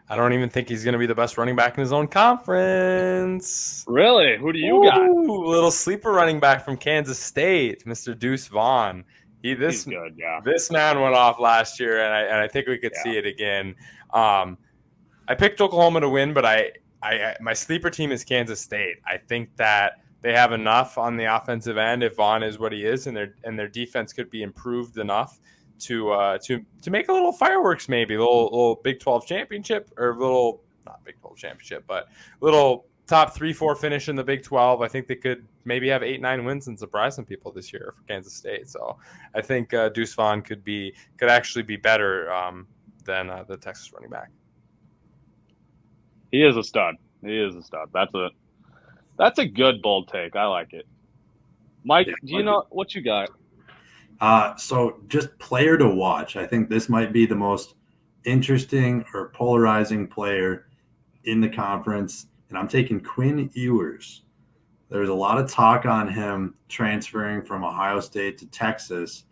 I don't even think he's going to be the best running back in his own conference. Really? Who do you got? Little sleeper running back from Kansas State, Mr. Deuce Vaughn. He's good, yeah. This man went off last year, and I think we could see it again. I picked Oklahoma to win, but my sleeper team is Kansas State. I think that they have enough on the offensive end if Vaughn is what he is, and their defense could be improved enough to make a little fireworks, maybe a little Big 12 championship, or not Big 12 championship, but little top 3-4 finish in the Big 12. I think they could maybe have 8-9 wins and surprise some people this year for Kansas State. So I think Deuce Vaughn could actually be better than the Texas running back. He is a stud. That's a good bold take. I like it. Mike, do you know what you got? So just player to watch. I think this might be the most interesting or polarizing player in the conference, and I'm taking Quinn Ewers. There's a lot of talk on him transferring from Ohio State to Texas,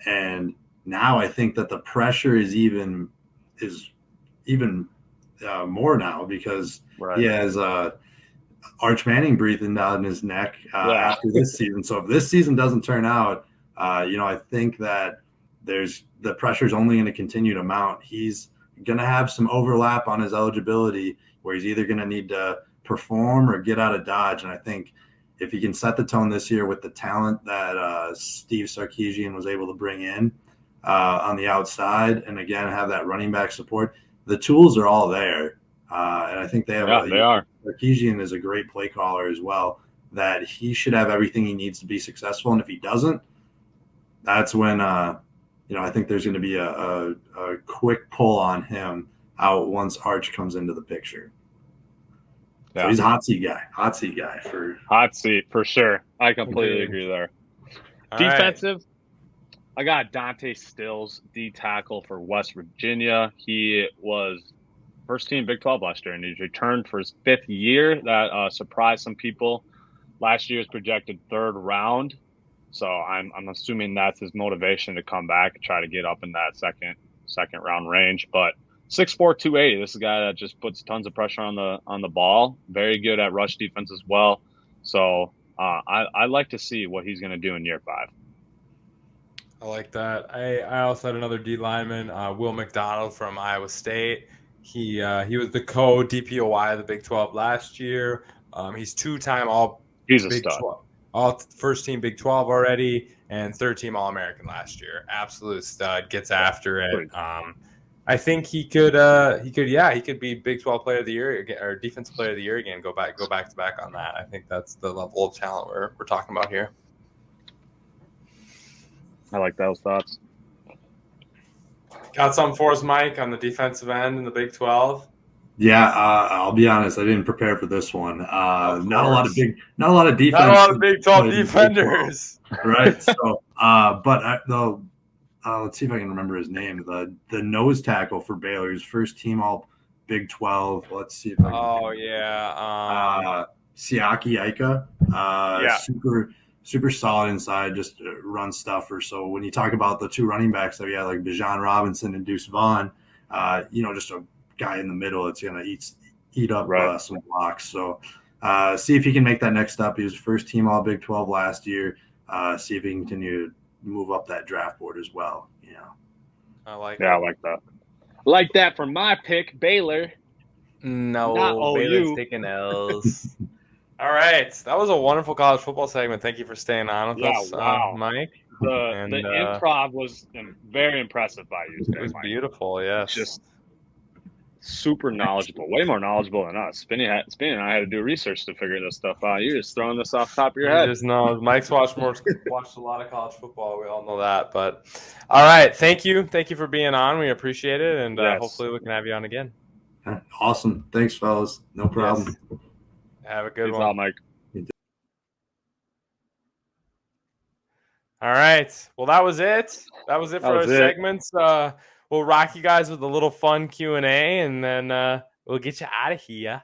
and now I think that the pressure is even more now because he has Arch Manning breathing down his neck after this season. So if this season doesn't turn out, I think that the pressure is only going to continue to mount. He's going to have some overlap on his eligibility where he's either going to need to perform or get out of Dodge. And I think if he can set the tone this year with the talent that Steve Sarkisian was able to bring in on the outside, and again, have that running back support, the tools are all there. And I think they are. Sarkisian is a great play caller as well, that he should have everything he needs to be successful. And if he doesn't, that's when, I think there's going to be a quick pull on him out once Arch comes into the picture. Yeah. So he's a hot seat guy. Hot seat for sure. I completely agree there. All defensive, right. I got Dante Stills, D tackle for West Virginia. He was first team Big 12 last year, and he's returned for his 5th year. That surprised some people. Last year was projected 3rd round, so I'm assuming that's his motivation to come back and try to get up in that second round range. But 6'4", 280. This is a guy that just puts tons of pressure on the ball. Very good at rush defense as well. So I like to see what he's going to do in year 5. I like that. I also had another D lineman, Will McDonald from Iowa State. He was the co-DPOY of the Big 12 last year. He's 2-time Big 12, all first team Big 12 already, and 3rd team All-American last year. Absolute stud, gets after it. I think he could be Big 12 Player of the Year or Defensive Player of the Year again. Go back to back on that. I think that's the level of talent we're talking about here. I like those thoughts. Got something for us, Mike, on the defensive end in the Big 12? Yeah, I'll be honest. I didn't prepare for this one. Not a lot of defense. Not a lot of Big 12 defenders, right? So, let's see if I can remember his name. The nose tackle for Baylor, his first team All Big 12. Let's see if I can. Siaki Ika. Super solid inside, just run stuffer. So when you talk about the 2 running backs that we had, like Bijan Robinson and Deuce Vaughn, just a guy in the middle that's going to eat up some blocks. So see if he can make that next step. He was first team All Big 12 last year. See if he can continue to move up that draft board as well. I like that. I like that for my pick, Baylor. No, Baylor's taking L's. All right. That was a wonderful college football segment. Thank you for staying on with us, wow. Mike. The improv was very impressive by you today, It was Mike. beautiful, yes. Just super knowledgeable, way more knowledgeable than us. Spinny and I had to do research to figure this stuff out. You're just throwing this off the top of your head. Just know Mike's watched a lot of college football. We all know that. But all right, thank you for being on. We appreciate it, and hopefully we can have you on again. Awesome. Thanks, fellas. No problem. Yes. Have a good Peace one. out, Mike. All right. Well, that was it. That was it for our segments. We'll rock you guys with a little fun Q&A, and then we'll get you out of here.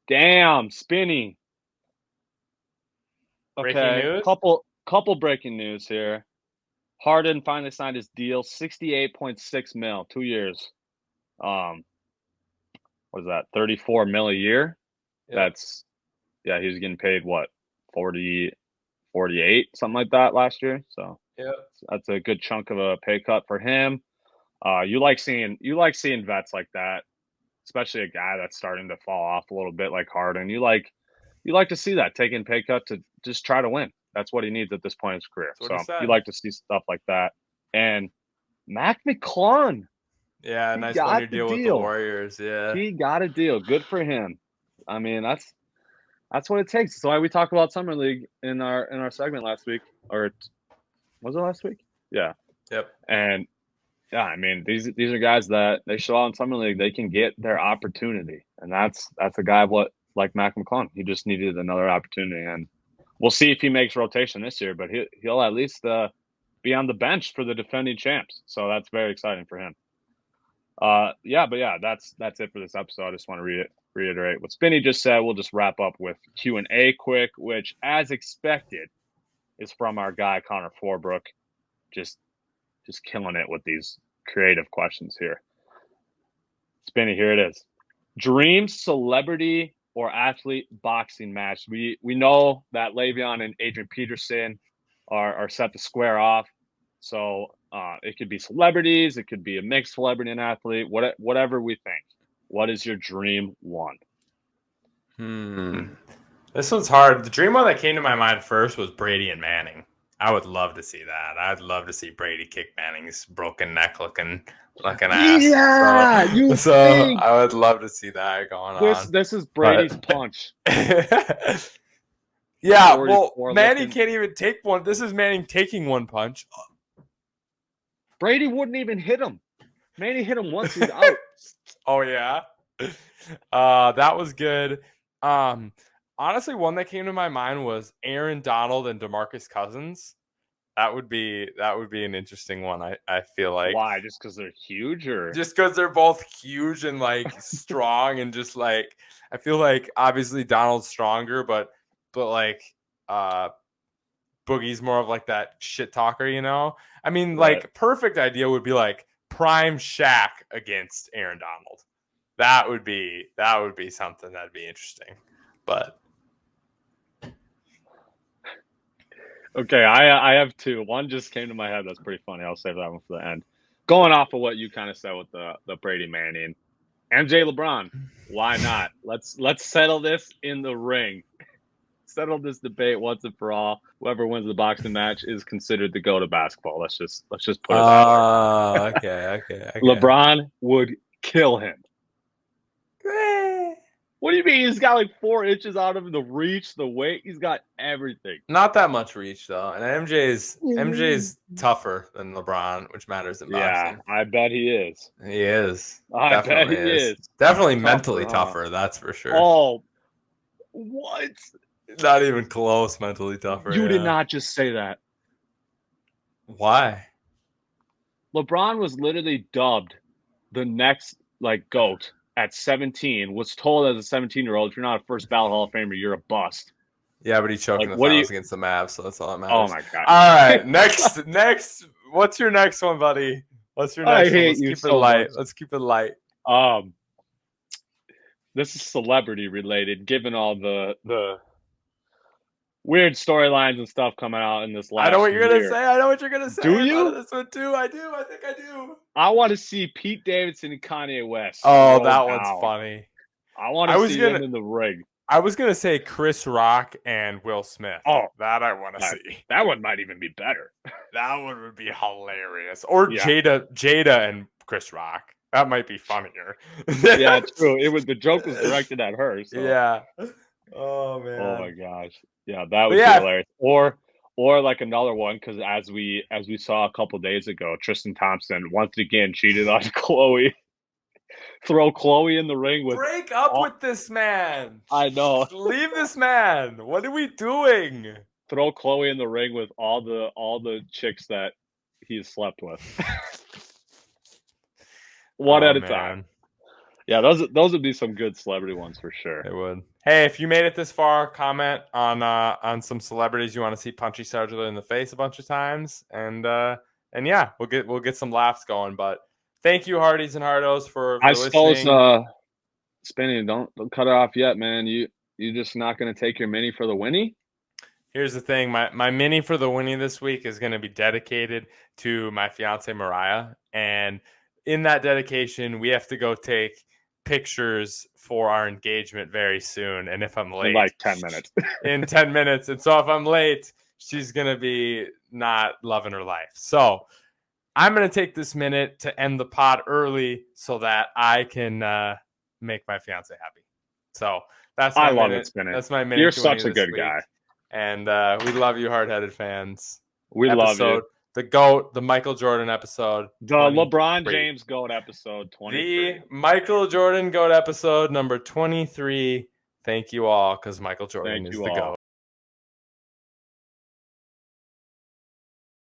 Damn, Spinny. Okay. Breaking news? Couple breaking news here. Harden finally signed his deal, $68.6 million, 2 years. What is that? $34 million a year. Yep. He was getting paid what, 48, something like that last year. So that's a good chunk of a pay cut for him. You like seeing vets like that, especially a guy that's starting to fall off a little bit like Harden. You like to see that, taking pay cut to just try to win. That's what he needs at this point in his career. So you like to see stuff like that. And Mac McClung. Yeah, nice one-year deal with the Warriors. Yeah, he got a deal. Good for him. I mean, that's what it takes. That's why we talked about Summer League in our segment last week. Or was it last week? Yeah. Yep. And yeah, I mean, these are guys that they show out in Summer League. They can get their opportunity, and that's a guy like Mac McClung. He just needed another opportunity, and we'll see if he makes rotation this year. But he'll at least be on the bench for the defending champs. So that's very exciting for him. That's it for this episode. I just want to reiterate what Spinny just said. We'll just wrap up with Q&A quick, which, as expected, is from our guy Connor Forbrook. Just killing it with these creative questions here. Spinny, here it is. Dream celebrity or athlete boxing match. We know that Le'Veon and Adrian Peterson are set to square off. So it could be celebrities, it could be a mixed celebrity and athlete, whatever we think. What is your dream one? This one's hard. The dream one that came to my mind first was Brady and Manning. I would love to see that. I'd love to see Brady kick Manning's broken neck looking ass. Yeah, so I would love to see that going on. This is Brady's punch. Yeah, well, Manning can't even take one. This is Manning taking one punch. Brady wouldn't even hit him. Manning hit him once, he's out. Oh, yeah? That was good. Honestly, one that came to my mind was Aaron Donald and Demarcus Cousins. That would be an interesting one. I feel like. Why? Just because they're huge, or just because they're both huge and strong, and just I feel like obviously Donald's stronger, but Boogie's more of that shit talker, you know. I mean, right. Perfect idea would be prime Shaq against Aaron Donald. That would be something that'd be interesting, but. Okay, I have two. One just came to my head that's pretty funny. I'll save that one for the end. Going off of what you kind of said with the Brady Manning, MJ LeBron, why not? Let's settle this in the ring. Settle this debate once and for all. Whoever wins the boxing match is considered the GOAT of basketball. Let's just put it that way. Okay. LeBron would kill him. What do you mean? He's got 4 inches out of the reach, the weight. He's got everything. Not that much reach though, and MJ's tougher than LeBron, which matters in boxing. Yeah, I bet he is. He is. I bet he is. Definitely mentally tougher. That's for sure. Oh, what? Not even close. Mentally tougher. You did not just say that. Why? LeBron was literally dubbed the next GOAT. At 17, was told as a 17-year-old, if you're not a first ballot Hall of Famer, you're a bust. Yeah, but he choked in the finals against the Mavs, so that's all that matters. Oh my god! All right, next. What's your next one, buddy? What's your next one? Let's keep it light. This is celebrity related, given all the weird storylines and stuff coming out in this last year. I know what you're gonna say. Do you? This one too. I do. I think I do. I want to see Pete Davidson and Kanye West. Oh, that one's funny. I want to see them in the ring. I was gonna say Chris Rock and Will Smith. Oh, that I want to see. That one might even be better. That one would be hilarious. Or Yeah. Jada and Chris Rock. That might be funnier. Yeah, true. The joke was directed at her. So. Yeah. Oh man. Oh my gosh. Yeah, that would be hilarious. Or like another one, because as we saw a couple days ago, Tristan Thompson once again cheated on Chloe. Throw Chloe in the ring with break up with this man. I know. Leave this man. What are we doing? Throw Chloe in the ring with all the chicks that he's slept with. One at a time. Yeah, those would be some good celebrity ones for sure. It would. Hey, if you made it this far, comment on some celebrities you want to see punch each other in the face a bunch of times, and yeah, we'll get some laughs going. But thank you, Hardies and Hardos, for listening. Spinny, don't cut it off yet, man. You just not going to take your mini for the Winnie? Here's the thing. My mini for the Winnie this week is going to be dedicated to my fiance Mariah, and in that dedication, we have to go take pictures for our engagement very soon. And if I'm late, in like 10 minutes, in 10 minutes. And so if I'm late, she's going to be not loving her life. So I'm going to take this minute to end the pod early so that I can make my fiance happy. So that's my love minute. It, Spinny. That's my minute. You're such a good week. guy. And we love you, hard-headed fans. We love you. The GOAT, the Michael Jordan episode. The LeBron James GOAT episode 23. The Michael Jordan GOAT episode number 23. Thank you all, because Michael Jordan is the GOAT.